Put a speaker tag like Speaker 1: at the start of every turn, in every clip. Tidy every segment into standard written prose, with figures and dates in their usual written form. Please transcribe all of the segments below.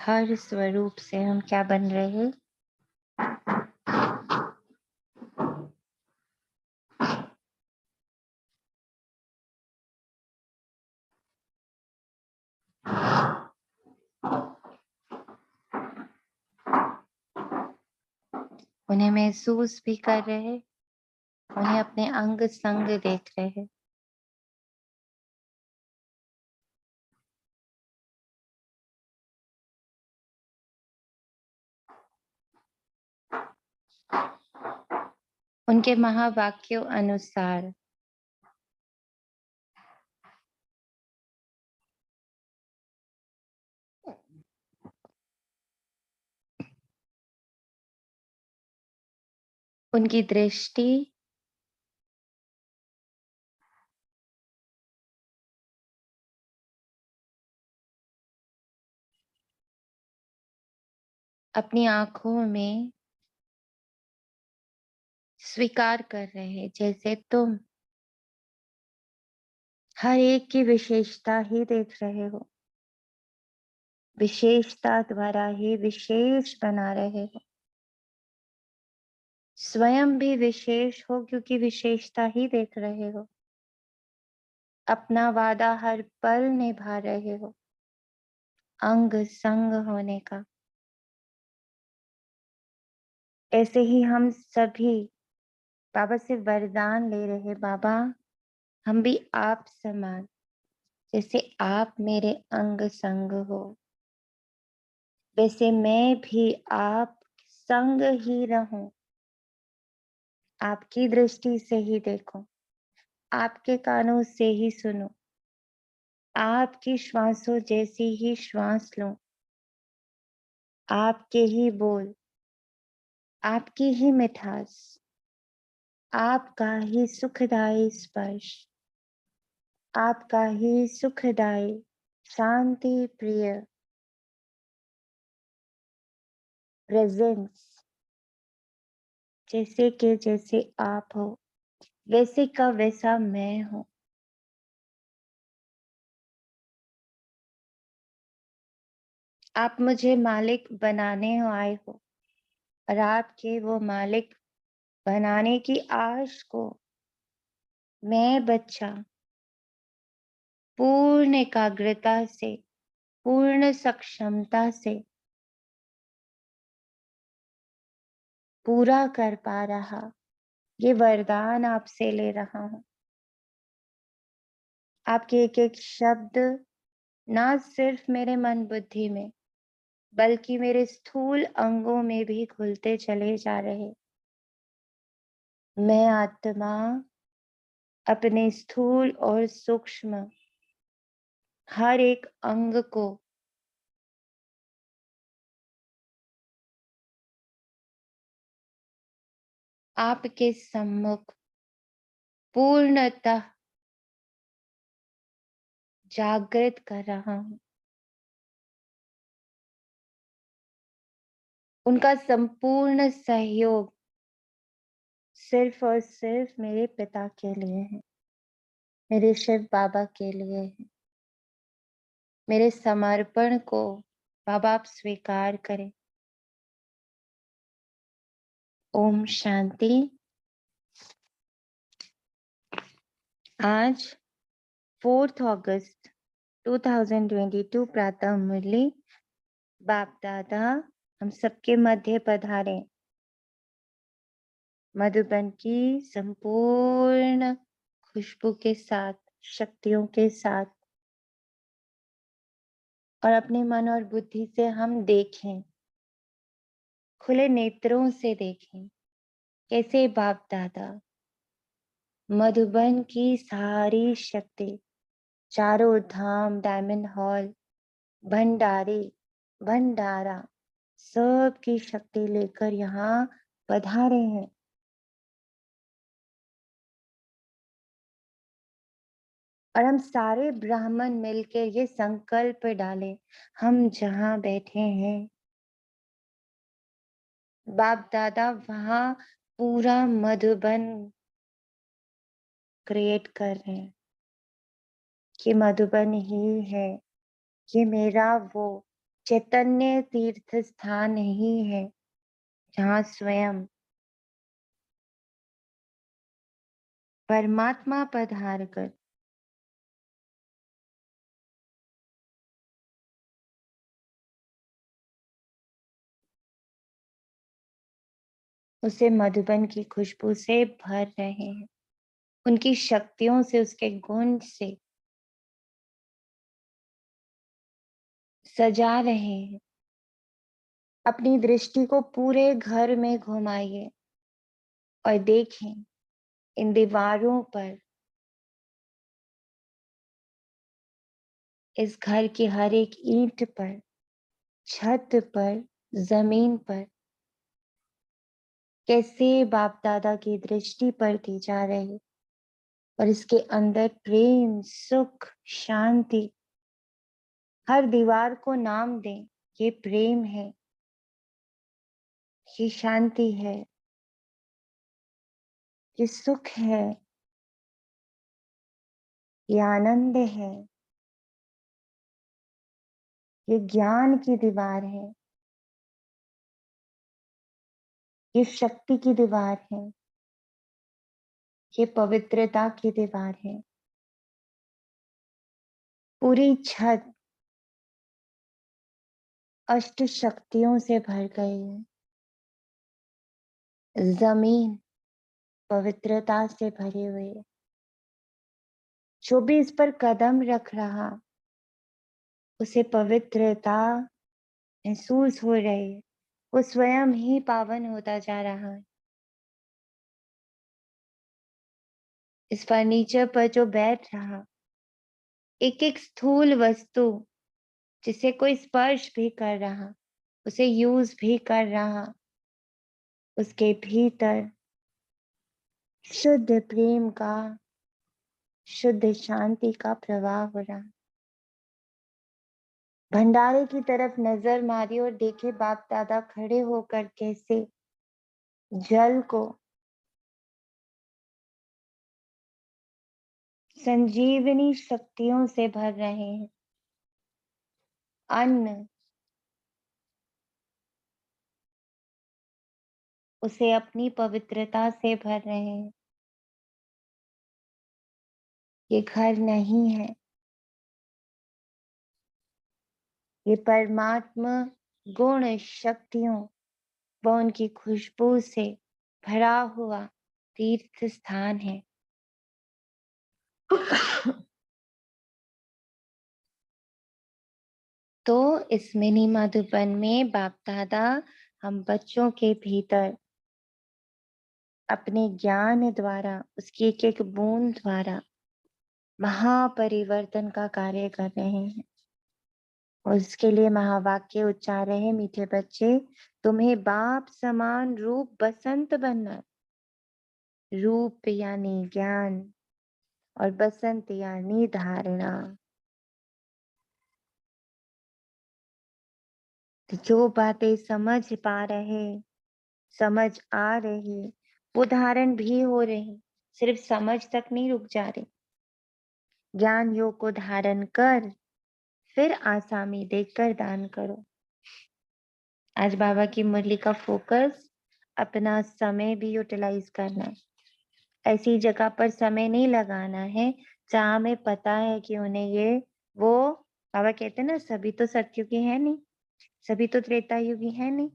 Speaker 1: हर स्वरूप से हम क्या बन रहे हैं? उन्हें महसूस भी कर रहे हैं, उन्हें अपने अंग संग देख रहे हैं। उनके महावाक्यों अनुसार उनकी दृष्टि अपनी आंखों में स्वीकार कर रहे हैं, जैसे तुम हर एक की विशेषता ही देख रहे हो, विशेषता द्वारा ही विशेष बना रहे हो। स्वयं भी विशेष हो क्योंकि विशेषता ही देख रहे हो। अपना वादा हर पल निभा रहे हो, अंग संग होने का। ऐसे ही हम सभी बाबा से वरदान ले रहे, बाबा हम भी आप समान, जैसे आप मेरे अंग संग हो, वैसे मैं भी आप संग ही रहूं। आपकी दृष्टि से ही देखो, आपके कानों से ही सुनो, आपकी श्वासों जैसी ही श्वास लो, आपके ही बोल, आपकी ही मिठास, आपका ही सुखदायी स्पर्श, आपका ही सुखदायी शांति प्रिय प्रेजेंस, जैसे के जैसे आप हो वैसे का वैसा मैं हूं। आप मुझे मालिक बनाने आए हो और आपके वो मालिक बनाने की आश को मैं बच्चा पूर्ण एकाग्रता से, पूर्ण सक्षमता से पूरा कर पा रहा, ये वरदान आपसे ले रहा हूं। आपके एक एक शब्द ना सिर्फ मेरे मन बुद्धि में बल्कि मेरे स्थूल अंगों में भी घुलते चले जा रहे। मैं आत्मा अपने स्थूल और सूक्ष्म हर एक अंग को आपके सम्मुख पूर्णतः जागृत कर रहा हूं। उनका संपूर्ण सहयोग सिर्फ और सिर्फ मेरे पिता के लिए है, मेरे शिव बाबा के लिए है। मेरे समर्पण को बाबा आप स्वीकार करें। ओम शांति। आज 4 अगस्त 2022 प्रातः मुरली बाप दादा हम सबके मध्य पधारे। मधुबन की संपूर्ण खुशबू के साथ, शक्तियों के साथ, और अपने मन और बुद्धि से हम देखें, खुले नेत्रों से देखें कैसे बाप दादा मधुबन की सारी शक्ति, चारों धाम, डायमंड हॉल, भंडारी, भंडारा, सब की शक्ति लेकर यहाँ पधारे हैं। और हम सारे ब्राह्मण मिलकर ये संकल्प डालें, हम जहाँ बैठे हैं बाप दादा वहाँ पूरा मधुबन क्रिएट कर रहे हैं कि मधुबन ही है, ये मेरा वो चैतन्य तीर्थ स्थान ही है जहाँ स्वयं परमात्मा पधार कर उसे मधुबन की खुशबू से भर रहे हैं, उनकी शक्तियों से, उसके गुण से सजा रहे हैं। अपनी दृष्टि को पूरे घर में घुमाइए और देखें इन दीवारों पर, इस घर की हर एक ईंट पर, छत पर, जमीन पर कैसे बाप दादा की दृष्टि पड़ती जा रही और इसके अंदर प्रेम, सुख, शांति। हर दीवार को नाम दें, ये प्रेम है, ये शांति है, ये सुख है, ये आनंद है, ये ज्ञान की दीवार है, ये शक्ति की दीवार है, ये पवित्रता की दीवार है। पूरी छत अष्ट शक्तियों से भर गई है। जमीन पवित्रता से भरी हुई है। जो भी इस पर कदम रख रहा, उसे पवित्रता महसूस हो रही है। वो स्वयं ही पावन होता जा रहा है। इस फर्नीचर पर जो बैठ रहा, एक एक स्थूल वस्तु जिसे कोई स्पर्श भी कर रहा, उसे यूज भी कर रहा, उसके भीतर शुद्ध प्रेम का, शुद्ध शांति का प्रवाह हो रहा। भंडारे की तरफ नजर मारी और देखे बाप दादा खड़े होकर कैसे जल को संजीवनी शक्तियों से भर रहे हैं। अन्न उसे अपनी पवित्रता से भर रहे हैं। ये घर नहीं है, ये परमात्मा गुण शक्तियों व उनकी खुशबू से भरा हुआ तीर्थ स्थान है। तो इस मिनी मधुबन में बाप दादा हम बच्चों के भीतर अपने ज्ञान द्वारा, उसकी एक एक बूंद द्वारा महापरिवर्तन का कार्य कर रहे हैं। और उसके लिए महावाक्य उच्चार रहे हैं, मीठे बच्चे, तुम्हें बाप समान रूप बसंत बनना। रूप यानी ज्ञान और बसंत यानी धारणा। तो जो बातें समझ पा रहे, समझ आ रही, वो धारण भी हो रही, सिर्फ समझ तक नहीं रुक जा रही। ज्ञान योग को धारण कर फिर आसामी देकर दान करो। आज बाबा की मुरली का फोकस अपना समय भी यूटिलाइज करना है। ऐसी जगह पर समय नहीं लगाना है जहां हमें पता है कि उन्हें ये वो, बाबा कहते हैं ना, सभी तो सतयुगी है नहीं, सभी तो त्रेता युगी है नहीं।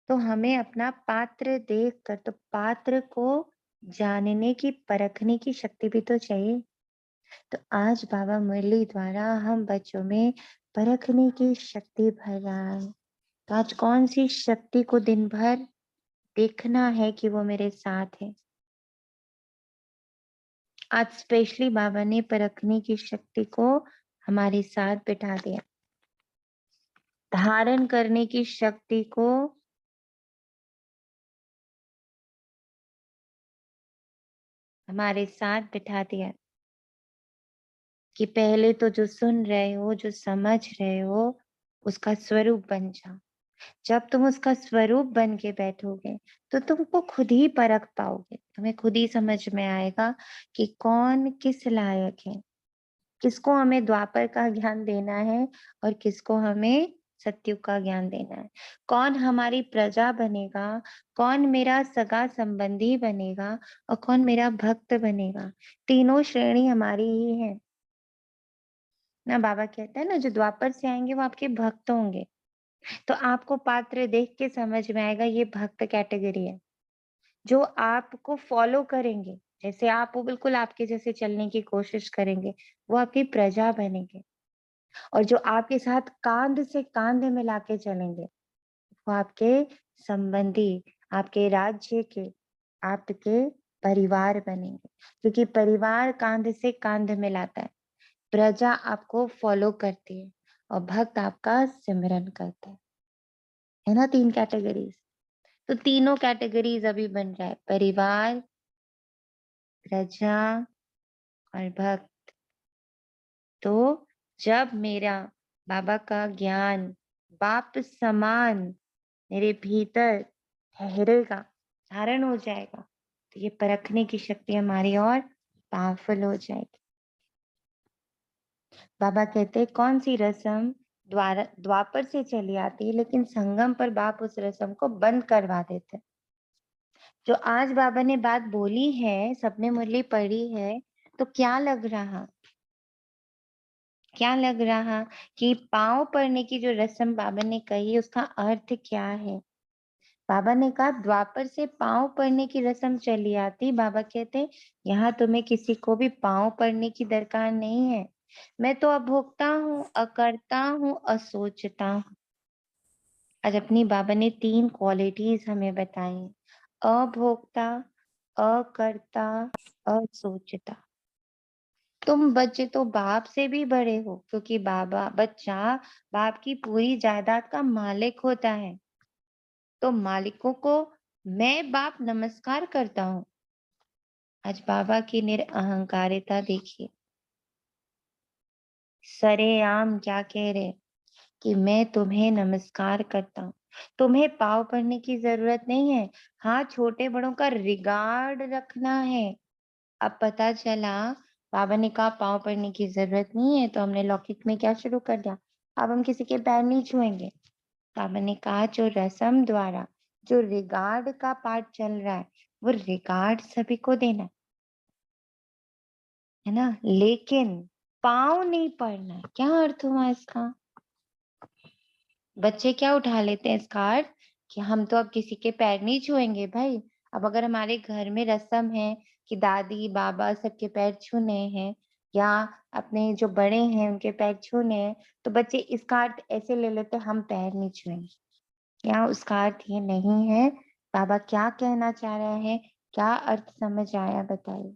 Speaker 1: तो हमें अपना पात्र देख कर, तो पात्र को जानने की, परखने की शक्ति भी तो चाहिए। तो आज बाबा मुरली द्वारा हम बच्चों में परखने की शक्ति भर रहा है। तो आज कौन सी शक्ति को दिन भर देखना है कि वो मेरे साथ है। आज स्पेशली बाबा ने परखने की शक्ति को हमारे साथ बिठा दिया। धारण करने की शक्ति को हमारे साथ बिठा दिया कि पहले तो जो सुन रहे हो, जो समझ रहे हो, उसका स्वरूप बन जाओ। जब तुम उसका स्वरूप बन के बैठोगे तो तुमको खुद ही परख पाओगे। तुम्हें खुद ही समझ में आएगा कि कौन किस लायक है, किसको हमें द्वापर का ज्ञान देना है और किसको हमें सत्युग का ज्ञान देना है। कौन हमारी प्रजा बनेगा, कौन मेरा सगा संबंधी बनेगा और कौन मेरा भक्त बनेगा, तीनों श्रेणी हमारी ही है ना। बाबा कहते हैं ना, जो द्वापर से आएंगे वो आपके भक्त होंगे। तो आपको पात्र देख के समझ में आएगा ये भक्त कैटेगरी है। जो आपको फॉलो करेंगे, जैसे आप वो बिल्कुल आपके जैसे चलने की कोशिश करेंगे, वो आपकी प्रजा बनेंगे। और जो आपके साथ कांध से कांध मिला के चलेंगे, वो आपके संबंधी, आपके राज्य के, आपके परिवार बनेंगे। क्योंकि परिवार कांध से कांध मिलाता है, प्रजा आपको फॉलो करती है और भक्त आपका सिमरन करता है ना। 3 कैटेगरीज। तो तीनों कैटेगरीज अभी बन रहा है, परिवार, प्रजा और भक्त। तो जब मेरा बाबा का ज्ञान बाप समान मेरे भीतर ठहरेगा, धारण हो जाएगा, तो ये परखने की शक्ति हमारी और पावरफुल हो जाएगी। बाबा कहते हैं कौन सी रस्म द्वापर से चली आती है, लेकिन संगम पर बाप उस रस्म को बंद करवा देते हैं। जो आज बाबा ने बात बोली है, सबने मुरली पढ़ी है, तो क्या लग रहा, क्या लग रहा कि पाँव पड़ने की जो रस्म बाबा ने कही, उसका अर्थ क्या है? बाबा ने कहा द्वापर से पाँव पड़ने की रस्म चली आती। बाबा कहते यहाँ तुम्हें किसी को भी पाँव पड़ने की दरकार नहीं है। मैं तो अभोक्ता हूँ, अकर्ता हूँ, असोचता हूँ। आज अपनी बाबा ने 3 क्वालिटीज हमें बताई, अभोक्ता, अकर्ता, असोचता। तुम बच्चे तो बाप से भी बड़े हो, क्योंकि बच्चा बाप की पूरी जायदाद का मालिक होता है। तो मालिकों को मैं बाप नमस्कार करता हूँ। आज बाबा की निरअहंकारिता देखिए, सरेआम क्या कह रहे कि मैं तुम्हें नमस्कार करता हूँ, तुम्हें पाँव पड़ने की जरूरत नहीं है। हाँ, छोटे बड़ों का रिगार्ड रखना है। अब पता चला बाबा ने कहा पाँव पड़ने की जरूरत नहीं है, तो हमने लौकिक में क्या शुरू कर दिया, अब हम किसी के पैर नहीं छुएंगे। बाबा ने कहा जो रस्म द्वारा जो रिगार्ड का पाठ चल रहा है, वो रिगार्ड सभी को देना है ना, लेकिन पाँव नहीं पड़ना। क्या अर्थ हुआ इसका? बच्चे क्या उठा लेते हैं इसका अर्थ कि हम तो अब किसी के पैर नहीं छुएंगे भाई। अब अगर हमारे घर में रस्म है कि दादी बाबा सबके पैर छूने हैं, या अपने जो बड़े हैं उनके पैर छूने हैं, तो बच्चे इसका अर्थ ऐसे ले लेते हैं हम पैर नहीं छुएंगे। या उसका अर्थ ये नहीं है। बाबा क्या कहना चाह रहे हैं, क्या अर्थ समझ आया बताइए।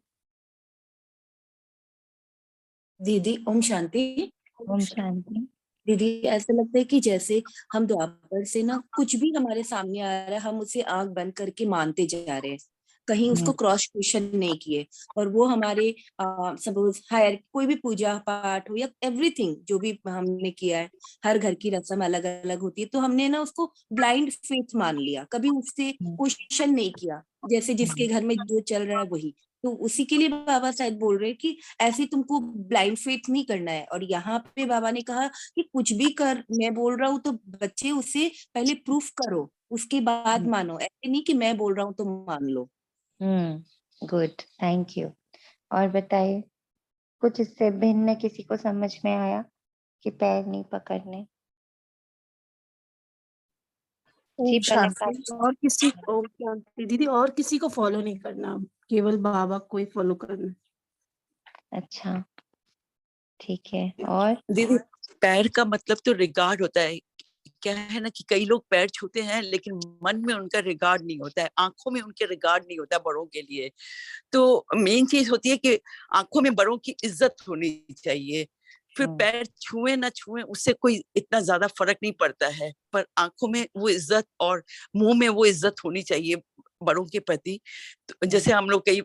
Speaker 2: दीदी ओम शांति।
Speaker 1: ओम शांति।
Speaker 2: दीदी ऐसा लगता है कि जैसे हम द्वापर से ना कुछ भी हमारे सामने आ रहा है, हम उसे आंख बंद करके मानते जा रहे हैं, कहीं उसको क्रॉस क्वेश्चन नहीं किए। और वो हमारे सपोज हायर कोई भी पूजा पाठ हो या एवरीथिंग जो भी हमने किया है, हर घर की रस्म अलग अलग होती है, तो हमने ना उसको ब्लाइंड फेथ मान लिया, कभी उससे क्वेश्चन नहीं किया, जैसे जिसके घर में जो चल रहा है वही। तो उसी के लिए बाबा शायद बोल रहे हैं कि ऐसे तुमको ब्लाइंड फेथ नहीं करना है। और यहाँ पे बाबा ने कहा कि कुछ भी कर, मैं बोल रहा हूँ तो बच्चे उसे पहले प्रूफ करो, उसके बाद मानो, ऐसे नहीं कि मैं बोल रहा हूँ तो मान लो।
Speaker 1: Good, thank you. और बताइए, कुछ इससे भिन्न किसी को समझ में आया कि पैर नहीं पकड़ने? जी
Speaker 3: ओम शांति।
Speaker 1: पलक
Speaker 3: और किसी ओम शांति दीदी, और किसी को फॉलो नहीं करना, केवल बाबा को ही फॉलो करना।
Speaker 1: अच्छा, ठीक है। और
Speaker 4: दीदी पैर का मतलब तो रिगार्ड होता है। क्या है ना कि कई लोग पैर छूते हैं लेकिन मन में उनका रिगार्ड नहीं होता है, आंखों में उनके रिगार्ड नहीं होता बड़ों के लिए। तो मेन चीज होती है कि आंखों में बड़ों की इज्जत होनी चाहिए। फिर पैर छुए ना छुए उससे कोई इतना ज्यादा फर्क नहीं पड़ता है, पर आंखों में वो इज्जत और मुंह में वो इज्जत होनी चाहिए बड़ों के प्रति। तो जैसे हम लोग कई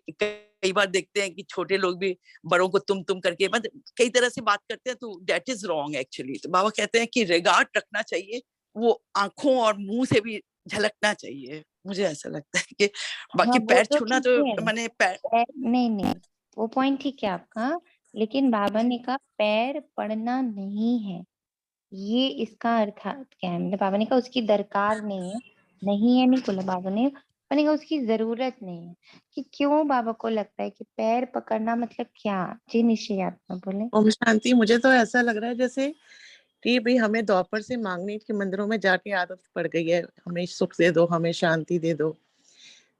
Speaker 4: कई बार देखते हैं कि छोटे लोग भी बड़ों को तुम करके मतलब कई तरह से बात करते हैं, तो दैट इज रॉन्ग एक्चुअली। तो बाबा कहते हैं कि रिगार्ड रखना चाहिए, वो आंखों और मुंह से भी झलकना चाहिए। मुझे ऐसा लगता है कि
Speaker 1: हाँ,
Speaker 4: बाकी
Speaker 1: वो
Speaker 4: पैर
Speaker 1: तो
Speaker 4: छूना
Speaker 1: ठीक
Speaker 4: तो
Speaker 1: है।
Speaker 4: मैंने पैर
Speaker 1: नहीं नहीं, वो पॉइंट ठीक है आपका, लेकिन बाबा ने कहा पैर पड़ना नहीं है। ये इसका अर्थ क्या है? मतलब बाबा ने कहा उसकी दरकार नहीं है, नहीं है नहीं बोला बाबा ने, बाबा ने कहा उसकी जरूरत नहीं है। कि क्यों बाबा को लगता है कि पैर पकड़ना मतलब क्या? जी निश्चयात्मा बोले।
Speaker 5: ओम शांति। मुझे तो ऐसा लग रहा है जैसे कि भाई हमें द्वापर से मांगने की मंदिरों में जाके आदत पड़ गई है, हमें सुख दे दो, हमें शांति दे दो।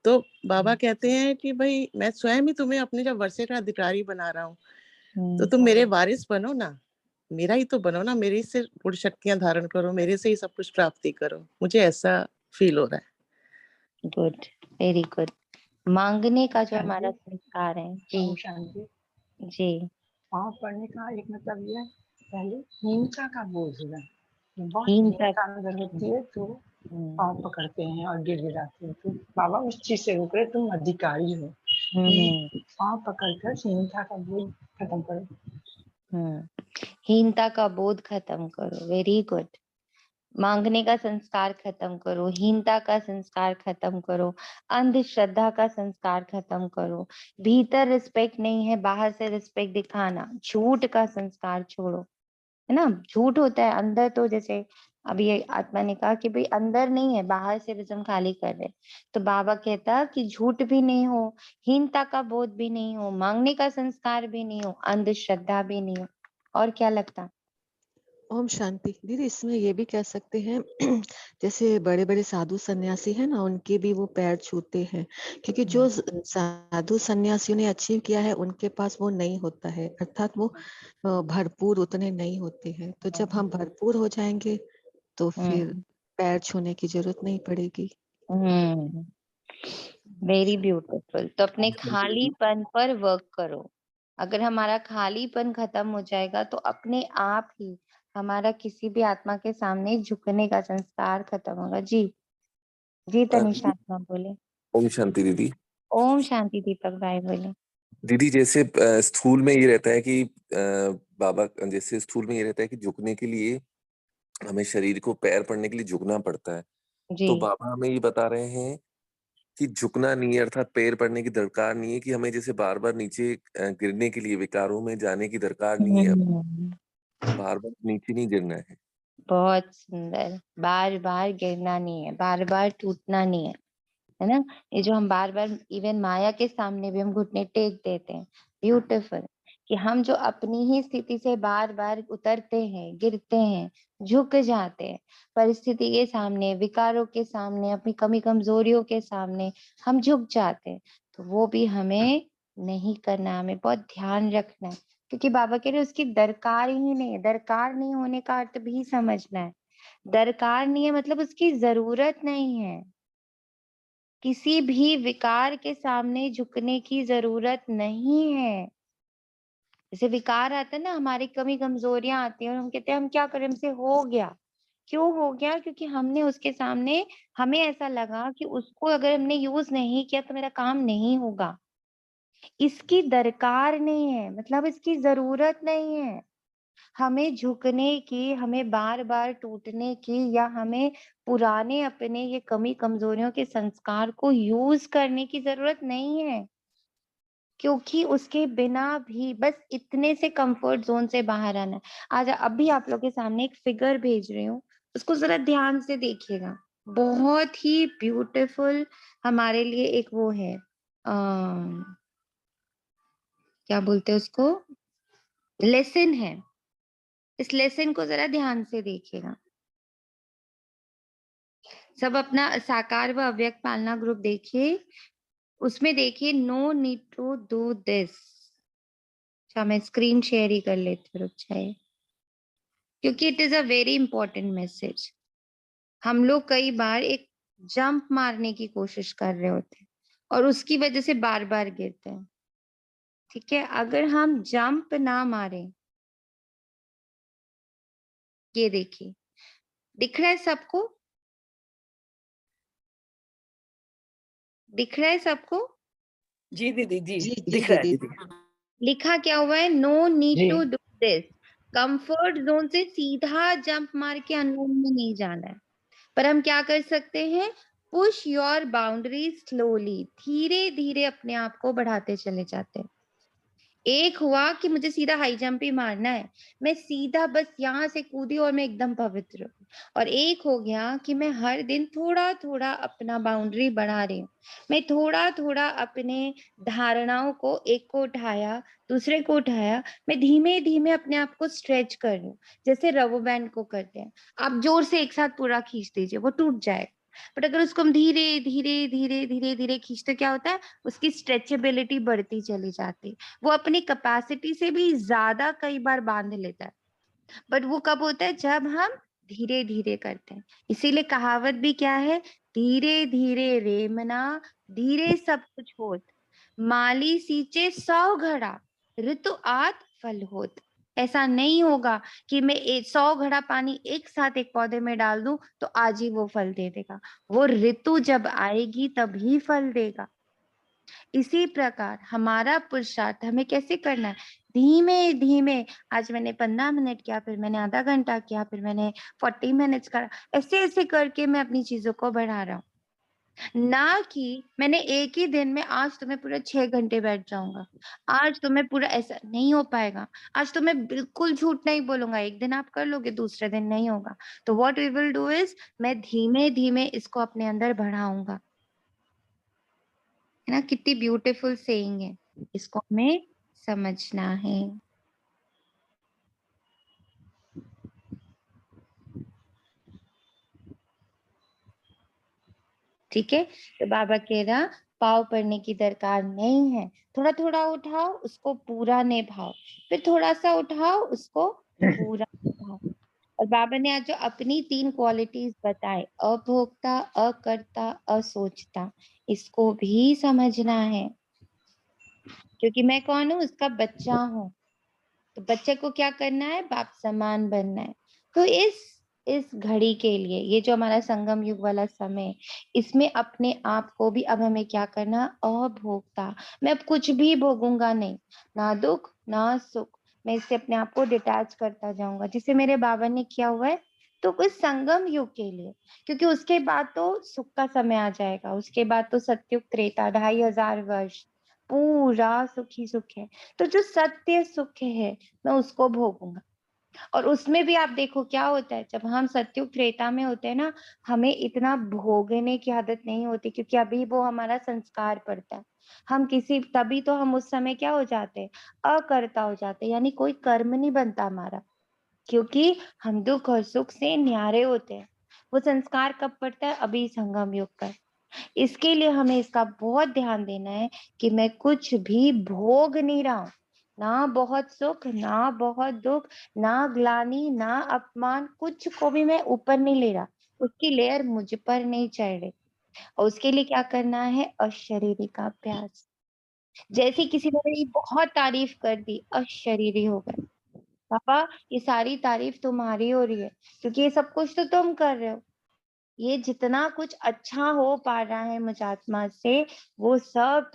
Speaker 5: तो बाबा कहते हैं कि भाई मैं स्वयं ही तुम्हें अपने जब वर्षे का अधिकारी बना रहा हूँ, तो तुम मेरे वारिस बनो ना, मेरा ही तो बनो ना, मेरे से गुण शक्तियां धारण करो, मेरे से ही सब कुछ प्राप्ति करो। मुझे ऐसा फील हो रहा है।
Speaker 1: Good, very good. मांगने का जो हमारा संस्कार है। जी
Speaker 6: शांति।
Speaker 1: जी।
Speaker 6: पाँव पड़ने का एक मतलब ये है, पहले हीनता का बोझ होगा, बहुत
Speaker 1: हीनता।
Speaker 6: हीनता अंदर होती है तो पाँव पकड़ते हैं और गिड़गिड़ाते हैं। तो बाबा उस चीज से रोक रहे, तुम अधिकारी हो, पाँव पकड़कर हीनता का बोझ खत्म करो।
Speaker 1: हीनता का बोध खत्म करो। Very good. मांगने का संस्कार खत्म करो, हीनता का संस्कार खत्म करो, अंधश्रद्धा का संस्कार खत्म करो। भीतर रिस्पेक्ट नहीं है, बाहर से रिस्पेक्ट दिखाना, झूठ का संस्कार छोड़ो, है ना। झूठ होता है अंदर, तो जैसे अभी ये आत्मा ने कहा कि भाई अंदर नहीं है, बाहर से रिज्म खाली कर रहे। तो बाबा कहता कि झूठ भी नहीं हो, हीनता का बोध भी नहीं हो, मांगने का संस्कार भी नहीं हो, अंधश्रद्धा भी नहीं हो। और क्या लगता?
Speaker 7: ओम शांति। दीदी इसमें ये भी कह सकते हैं जैसे बड़े बड़े साधु सन्यासी हैं ना, उनके भी वो पैर छूते हैं, क्योंकि जो साधु सन्यासियों ने अचीव किया है उनके पास वो नहीं होता है, अर्थात वो भरपूर उतने नहीं होते हैं। तो जब हम भरपूर हो जाएंगे तो फिर पैर छूने की जरूरत नहीं पड़ेगी।
Speaker 1: Very beautiful. तो अपने खालीपन पर वर्क करो। अगर हमारा खालीपन खत्म हो जाएगा तो अपने आप ही हमारा किसी भी आत्मा के सामने झुकने का संस्कार खत्म होगा। जी जी तनिषा आत्मा बोले।
Speaker 8: ओम शांति दीदी।
Speaker 1: ओम शांति दीपक भाई बोले।
Speaker 8: दीदी जैसे स्थूल में ये रहता है कि बाबा जैसे स्थूल में ये रहता है कि झुकने के लिए हमें शरीर को पैर पड़ने के लिए झुकना पड़ता है।
Speaker 1: जी
Speaker 8: तो बाबा हमें ये बता रहे हैं कि झुकना नहीं है, अर्थात पैर पड़ने की दरकार नहीं है, कि हमें जैसे बार बार नीचे गिरने के लिए विकारों में जाने की दरकार नहीं है, बार बार नीचे नहीं गिरना है।
Speaker 1: बहुत सुंदर। बार बार गिरना नहीं है, बार बार टूटना नहीं है ना। ये जो हम बार बार इवन माया के सामने भी हम घुटने टेक देते हैं, ब्यूटीफुल। कि हम जो अपनी ही स्थिति से बार बार उतरते हैं, गिरते हैं, झुक जाते हैं, परिस्थिति के सामने, विकारों के सामने, अपनी कमी कमजोरियों के सामने हम झुक जाते हैं। तो वो भी हमें नहीं करना, हमें बहुत ध्यान रखना है। क्योंकि बाबा कह रहे उसकी दरकार ही नहीं है। दरकार नहीं होने का अर्थ भी समझना है। दरकार नहीं है मतलब उसकी जरूरत नहीं है। किसी भी विकार के सामने झुकने की जरूरत नहीं है। जैसे विकार आता है ना, हमारी कमी कमजोरियां आती हैं और हम कहते हैं हम क्या करें, हमसे हो गया। क्यों हो गया? क्योंकि हमने उसके सामने, हमें ऐसा लगा कि उसको अगर हमने यूज नहीं किया तो मेरा काम नहीं होगा। इसकी दरकार नहीं है मतलब इसकी जरूरत नहीं है। हमें झुकने की, हमें बार बार टूटने की, या हमें पुराने अपने ये कमी कमजोरियों के संस्कार को यूज करने की जरूरत नहीं है। क्योंकि उसके बिना भी बस इतने से कंफर्ट जोन से बाहर आना है। आज अभी आप लोग के सामने एक फिगर भेज रही हूँ, उसको जरा ध्यान से देखिएगा। बहुत ही ब्यूटीफुल हमारे लिए एक वो है, क्या बोलते हैं उसको, लेसन है। इस लेसन को जरा ध्यान से देखिएगा। सब अपना साकार व अव्यक्त पालना ग्रुप देखिए, उसमें देखिए no need to do this. अच्छा मैं स्क्रीन शेयर ही कर लेती हूँ, रुक जाइए, क्योंकि it is a very important message. हम लोग कई बार एक जंप मारने की कोशिश कर रहे होते हैं और उसकी वजह से बार बार गिरते हैं। ठीक है, अगर हम जंप ना मारें, ये देखिए दिख रहा है सबको, दिख रहा है सबको?
Speaker 4: जी दीदी जी,
Speaker 7: जी
Speaker 4: दिख रहा है
Speaker 7: दीदी।
Speaker 4: दीदी।
Speaker 1: लिखा क्या हुआ है? नो नीड
Speaker 6: जी।
Speaker 1: To do this. Comfort zone से सीधा जंप मार के अननोन में नहीं जाना है। पर हम क्या कर सकते हैं? पुश योर बाउंड्री स्लोली, धीरे धीरे अपने आप को बढ़ाते चले जाते हैं। एक हुआ कि मुझे सीधा हाई जंप ही मारना है, मैं सीधा बस यहाँ से कूदी और मैं एकदम पवित्र हूँ। और एक हो गया कि मैं हर दिन थोड़ा-थोड़ा अपना बाउंड्री बढ़ा रही हूँ। मैं थोड़ा-थोड़ा अपने धारणाओं को एक को उठाया, दूसरे को उठाया, मैं धीमे-धीमे अपने आप को स्ट्रेच कर रही हूँ, जैसे रबर बैंड को करते हैं। आप ज़ोर से एक साथ पूरा खींच दीजिए, वो टूट जाएगा। बट अगर उसको हम धीरे-धीरे, धीरे-धीरे खींचते क्या होता है, उसकी स्ट्रेचेबिलिटी बढ़ती चली जाती है। वो अपनी कैपेसिटी से भी ज़्यादा कई बार बाँध लेता है। बट वो कब होता है, जब हम धीरे-धीरे करते हैं। इसीलिए कहावत भी क्या है, धीरे-धीरे रेमना, धीरे सब कुछ होत। माली सींचे 100 घड़ा, ऋतु आत फल होत। ऐसा नहीं होगा कि मैं 100 घड़ा पानी एक साथ एक पौधे में डाल दूं तो आज ही वो फल दे देगा। वो ऋतु जब आएगी तभी फल देगा। इसी प्रकार हमारा पुरुषार्थ हमें कैसे करना है, धीमे धीमे। आज मैंने 15 मिनट किया, फिर मैंने आधा घंटा किया, फिर मैंने 40 मिनट्स करा, ऐसे ऐसे करके मैं अपनी चीजों को बढ़ा रहा हूँ। ना कि मैंने एक ही दिन में आज तो मैं पूरा 6 घंटे बैठ जाऊंगा, आज तो मैं पूरा, ऐसा नहीं हो पाएगा। आज तो मैं बिल्कुल झूठ नहीं बोलूंगा, एक दिन आप कर लोगे, दूसरे दिन नहीं होगा। तो what we will do is, मैं धीमे धीमे इसको अपने अंदर बढ़ाऊंगा। है ना, कितनी ब्यूटीफुल सेइंग है, इसको हमें समझना है। ठीक है, तो बाबा कह रहा पाव पड़ने की दरकार नहीं है, थोड़ा थोड़ा उठाओ, उसको पूरा निभाओ, फिर थोड़ा सा उठाओ, उसको पूरा निभाओ। और बाबा ने आज जो अपनी 3 क्वालिटीज बताए, अभोक्ता, अकर्ता, असोचता, इसको भी समझना है। क्योंकि मैं कौन हूँ, उसका बच्चा हूँ। तो बच्चे को क्या करना है, बाप समान बनना है। तो इस घड़ी के लिए, ये जो हमारा संगम युग वाला समय, इसमें अपने आप को भी अब हमें क्या करना, अभोक्ता। मैं अब कुछ भी भोगूंगा नहीं, ना दुख ना सुख, मैं इससे अपने आप को डिटैच करता जाऊंगा, जिसे मेरे बाबा ने किया हुआ है। तो उस संगम युग के लिए, क्योंकि उसके बाद तो सुख का समय आ जाएगा, उसके बाद तो सतयुग त्रेता 2500 वर्ष पूरा सुख ही सुख है। तो जो सत्य सुख है मैं उसको भोगूंगा। और उसमें भी आप देखो क्या होता है, जब हम सत्युग त्रेता में होते हैं ना, हमें इतना भोगने की आदत नहीं होती, क्योंकि अभी वो हमारा संस्कार पड़ता है। हम किसी, तभी तो हम उस समय क्या हो जाते हैं, अकर्ता हो जाते हैं, यानी कोई कर्म नहीं बनता हमारा, क्योंकि हम दुख और सुख से न्यारे होते हैं। वो संस्कार कब पड़ता है, अभी संगम युग का। इसके लिए हमें इसका बहुत ध्यान देना है कि मैं कुछ भी भोग नहीं रहा हूं, ना बहुत सुख, ना बहुत दुख, ना ग्लानि, ना अपमान, कुछ को भी मैं ऊपर नहीं ले रहा, उसकी लेयर मुझ पर नहीं चढ़ रही। और उसके लिए क्या करना है, अशरीरी का अभ्यास। जैसे किसी ने मेरी बहुत तारीफ कर दी, अशरीरी हो गए, पापा ये सारी तारीफ तुम्हारी हो रही है, क्योंकि ये सब कुछ तो तुम कर रहे हो। ये जितना कुछ अच्छा हो पा रहा है मुझ आत्मा से, वो सब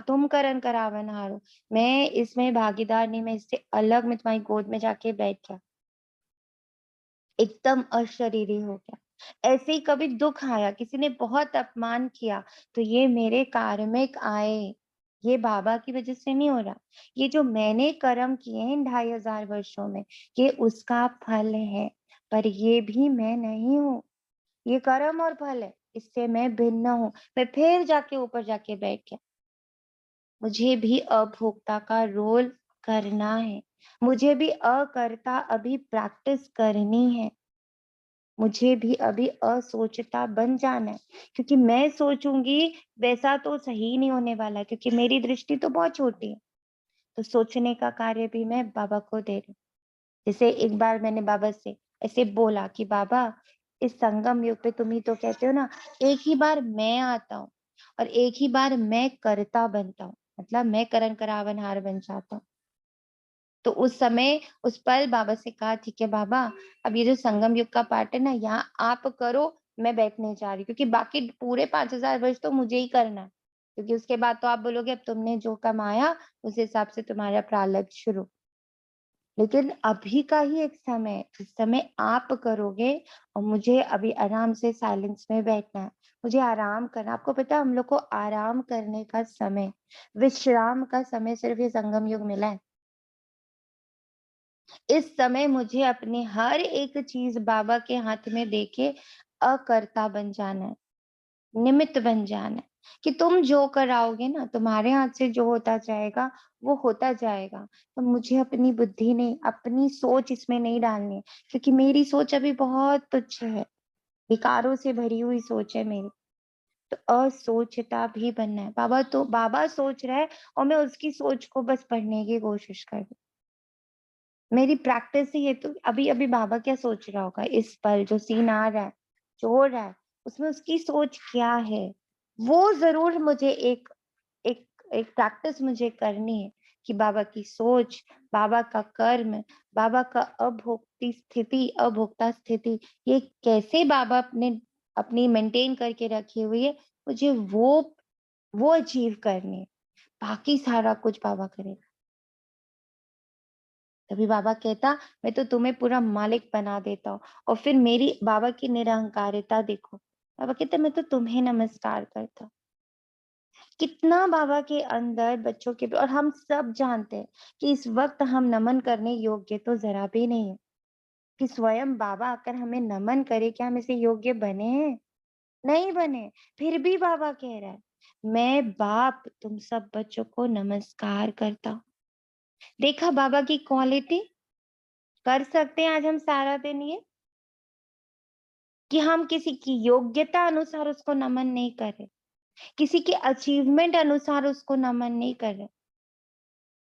Speaker 1: तुम करन करावन हारो। मैं इसमें भागीदार नहीं, मैं इससे अलग, मैं तुम्हारी गोद में जाके बैठ गया, एकदम अशरीरी हो गया। ऐसे ही कभी दुख आया, किसी ने बहुत अपमान किया, तो ये मेरे कार्मिक आए, ये बाबा की वजह से नहीं हो रहा। ये जो मैंने कर्म किए हैं 2500 वर्षों में, ये उसका फल है। पर ये भी मैं नहीं हूँ, ये कर्म और फल है, इससे मैं भिन्न हूँ। मैं फिर जाके ऊपर जाके बैठ गया। मुझे भी अभोक्ता का रोल करना है, मुझे भी अकर्ता अभी प्रैक्टिस करनी है, मुझे भी अभी असोचता बन जाना है। क्योंकि मैं सोचूंगी वैसा तो सही नहीं होने वाला, क्योंकि मेरी दृष्टि तो बहुत छोटी है। तो सोचने का कार्य भी मैं बाबा को दे रही हूँ। जैसे एक बार मैंने बाबा से ऐसे बोला कि बाबा, इस संगम युग पे तुम ही तो कहते हो ना, एक ही बार मैं आता हूँ और एक ही बार मैं करता बनता हूँ, मतलब मैं करण करावनहार बन जाता हूँ। तो उस समय, उस पल बाबा से कहा, ठीक है बाबा, अब ये जो संगम युग का पार्ट है ना, यहाँ आप करो, मैं बैठने जा रही हूँ, क्योंकि बाकी पूरे 5000 वर्ष तो मुझे ही करना है, क्योंकि उसके बाद तो आप बोलोगे अब तुमने जो कमाया उस हिसाब से तुम्हारा प्रारब्ध शुरू। लेकिन अभी का ही एक समय है, जिस समय आप करोगे और मुझे अभी आराम से साइलेंस में बैठना है, मुझे आराम करना। आपको पता है हम लोग को आराम करने का समय, विश्राम का समय सिर्फ ये संगम युग मिला है। इस समय मुझे अपनी हर एक चीज बाबा के हाथ में देके अकर्ता बन जाना है, निमित्त बन जाना है कि तुम जो कराओगे ना, तुम्हारे हाथ से जो होता जाएगा वो होता जाएगा। तो मुझे अपनी बुद्धि नहीं, अपनी सोच इसमें नहीं डालनी है, क्योंकि मेरी सोच अभी बहुत तुच्छ है, विकारों से भरी हुई सोच है मेरी। तो असोचता भी बनना है। बाबा सोच रहा है और मैं उसकी सोच को बस पढ़ने की कोशिश कर रही हूँ। मेरी प्रैक्टिस ही है। तो अभी अभी बाबा क्या सोच रहा होगा इस पल, जो सीन आ रहा है, जो हो रहा है, उसमें उसकी सोच क्या है, वो जरूर मुझे एक एक एक प्रैक्टिस मुझे करनी है कि बाबा की सोच, बाबा का कर्म, बाबा का अभोक्ता स्थिति, ये कैसे बाबा अपनी मेंटेन करके रखी हुई है, मुझे वो अचीव करनी है। बाकी सारा कुछ बाबा करेगा। तभी बाबा कहता, मैं तो तुम्हें पूरा मालिक बना देता हूँ। और फिर मेरी बाबा की निरहंकारिता देखो। बाबा कहते, मैं तो तुम्हें नमस्कार करता हूँ। कितना बाबा के अंदर बच्चों के, और हम सब जानते हैं कि इस वक्त हम नमन करने योग्य तो जरा भी नहीं है। कि स्वयं बाबा आकर हमें नमन करे, क्या हम इसे योग्य बने हैं? नहीं बने। फिर भी बाबा कह रहा है, मैं बाप तुम सब बच्चों को नमस्कार करता हूँ। देखा बाबा की क्वालिटी। कर सकते हैं आज हम सारा दिन ये, कि हम किसी की योग्यता अनुसार उसको नमन नहीं कर रहे, किसी के अचीवमेंट अनुसार उसको नमन नहीं कर रहे,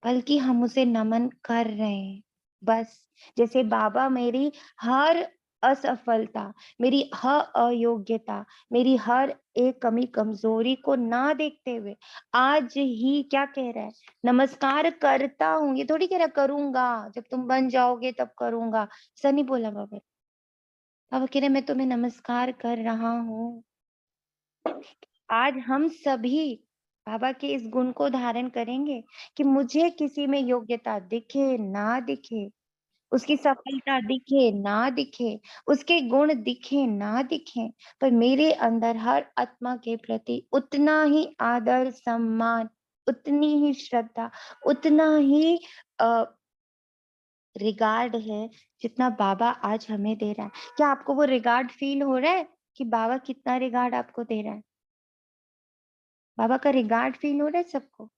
Speaker 1: बल्कि हम उसे नमन कर रहे हैं। बस जैसे बाबा मेरी हर असफलता, मेरी हर अयोग्यता, मेरी हर एक कमी कमजोरी को ना देखते हुए आज ही क्या कह रहा है, नमस्कार करता हूँ। ये थोड़ी कह रहा करूंगा, जब तुम बन जाओगे तब करूंगा, ऐसा नहीं बोला बाबा। बाबा कह रहे मैं तुम्हें नमस्कार कर रहा हूँ। आज हम सभी बाबा के इस गुण को धारण करेंगे कि मुझे किसी में योग्यता दिखे ना दिखे, उसकी सफलता दिखे ना दिखे, उसके गुण दिखे ना दिखे, पर मेरे अंदर हर आत्मा के प्रति उतना ही आदर सम्मान, उतनी ही श्रद्धा, उतना ही रिगार्ड है जितना बाबा आज हमें दे रहा है। क्या आपको वो रिगार्ड फील हो रहा है कि बाबा कितना रिगार्ड आपको दे रहा है? बाबा का रिगार्ड फील हो रहा है सबको?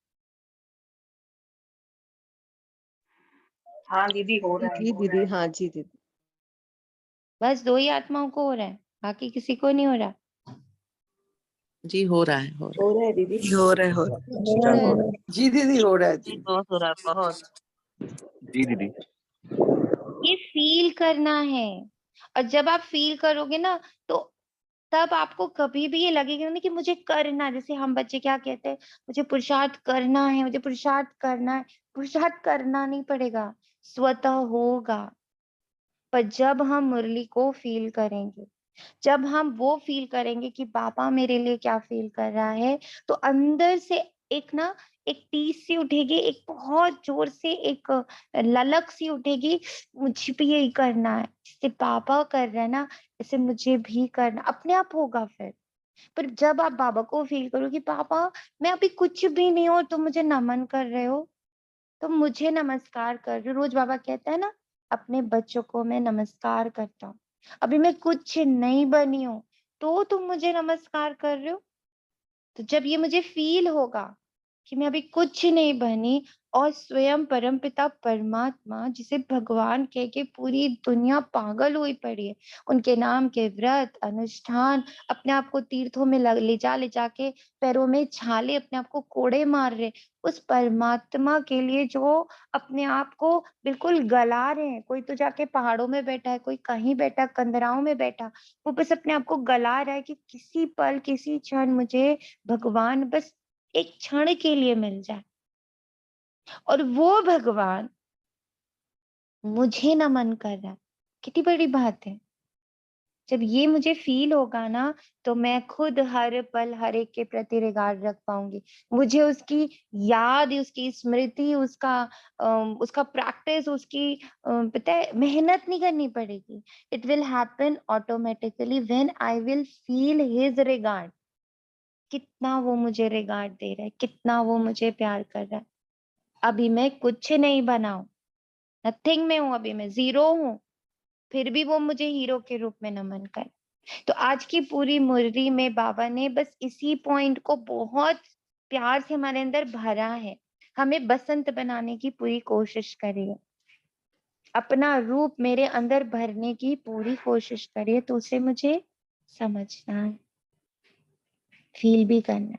Speaker 6: हाँ दीदी, हो रहा है,
Speaker 7: जी
Speaker 6: हो रहा
Speaker 7: दीदी,
Speaker 6: है।
Speaker 7: हाँ जी दीदी।
Speaker 1: बस 2 ही आत्माओं को हो रहा है, बाकी किसी को नहीं हो रहा?
Speaker 5: जी हो रहा है, हो रहा
Speaker 2: हो रहा है दीदी।
Speaker 3: हो रहा है, हो रहा है।
Speaker 5: है, हो रहा है।
Speaker 3: जी दीदी, हो रहा है जी।
Speaker 4: बहुत हो रहा है, बहुत।
Speaker 8: जी दीदी।
Speaker 1: ये फील करना है। और जब आप फील करोगे ना, तो तब आपको कभी भी ये लगेगा नहीं कि मुझे करना, जैसे हम बच्चे क्या कहते हैं, मुझे पुरुषार्थ करना है, मुझे पुरुषार्थ करना है। पुरुषार्थ करना नहीं पड़ेगा, स्वतः होगा। पर जब हम मुरली को फील करेंगे, जब हम वो फील करेंगे कि बाबा मेरे लिए क्या फील कर रहा है, तो अंदर से एक टीस सी उठेगी, एक बहुत जोर से एक ललक सी उठेगी, मुझे भी यही करना है, जैसे बाबा कर रहे हैं ना, ऐसे मुझे भी करना, अपने आप होगा फिर। पर जब आप बाबा को फील करो कि बाबा मैं अभी कुछ भी नहीं हूँ, तुम मुझे नमन कर रहे हो, तुम मुझे नमस्कार कर रहे हो। रोज बाबा कहता है ना, अपने बच्चों को मैं नमस्कार करता हूँ। अभी मैं कुछ नहीं बनी हूँ, तो तुम मुझे नमस्कार कर रहे हो। तो जब ये मुझे फील होगा कि मैं अभी कुछ नहीं बनी, और स्वयं परमपिता परमात्मा, जिसे भगवान कह के पूरी दुनिया पागल हुई पड़ी है, उनके नाम के व्रत अनुष्ठान, अपने आप को तीर्थों में ले जा के पैरों में छाले, अपने आप को कोड़े मार रहे, उस परमात्मा के लिए जो अपने आप को बिल्कुल गला रहे हैं। कोई तो जाके पहाड़ों में बैठा है, कोई कहीं बैठा, कंदराओं में बैठा, वो बस अपने आप को गला रहा है कि किसी पल किसी क्षण मुझे भगवान बस एक क्षण के लिए मिल जाए, और वो भगवान मुझे नमन कर रहा है। कितनी बड़ी बात है। जब ये मुझे फील होगा ना, तो मैं खुद हर पल हर एक के प्रति रिगार्ड रख पाऊंगी। मुझे उसकी याद, उसकी स्मृति, उसका प्रैक्टिस, उसकी पता है मेहनत नहीं करनी पड़ेगी। It will happen automatically when I will feel his regard. कितना वो मुझे रिगार्ड दे रहा है, कितना वो मुझे प्यार कर रहा है। अभी मैं कुछ नहीं बना हूं, नथिंग में हूं, अभी मैं जीरो हूं, फिर भी वो मुझे हीरो के रूप में नमन कर। तो आज की पूरी मुरली में बाबा ने बस इसी पॉइंट को बहुत प्यार से हमारे अंदर भरा है, हमें बसंत बनाने की पूरी कोशिश करी है, अपना रूप मेरे अंदर भरने की पूरी कोशिश करी है। तो उसे मुझे समझना है, फील भी करना है।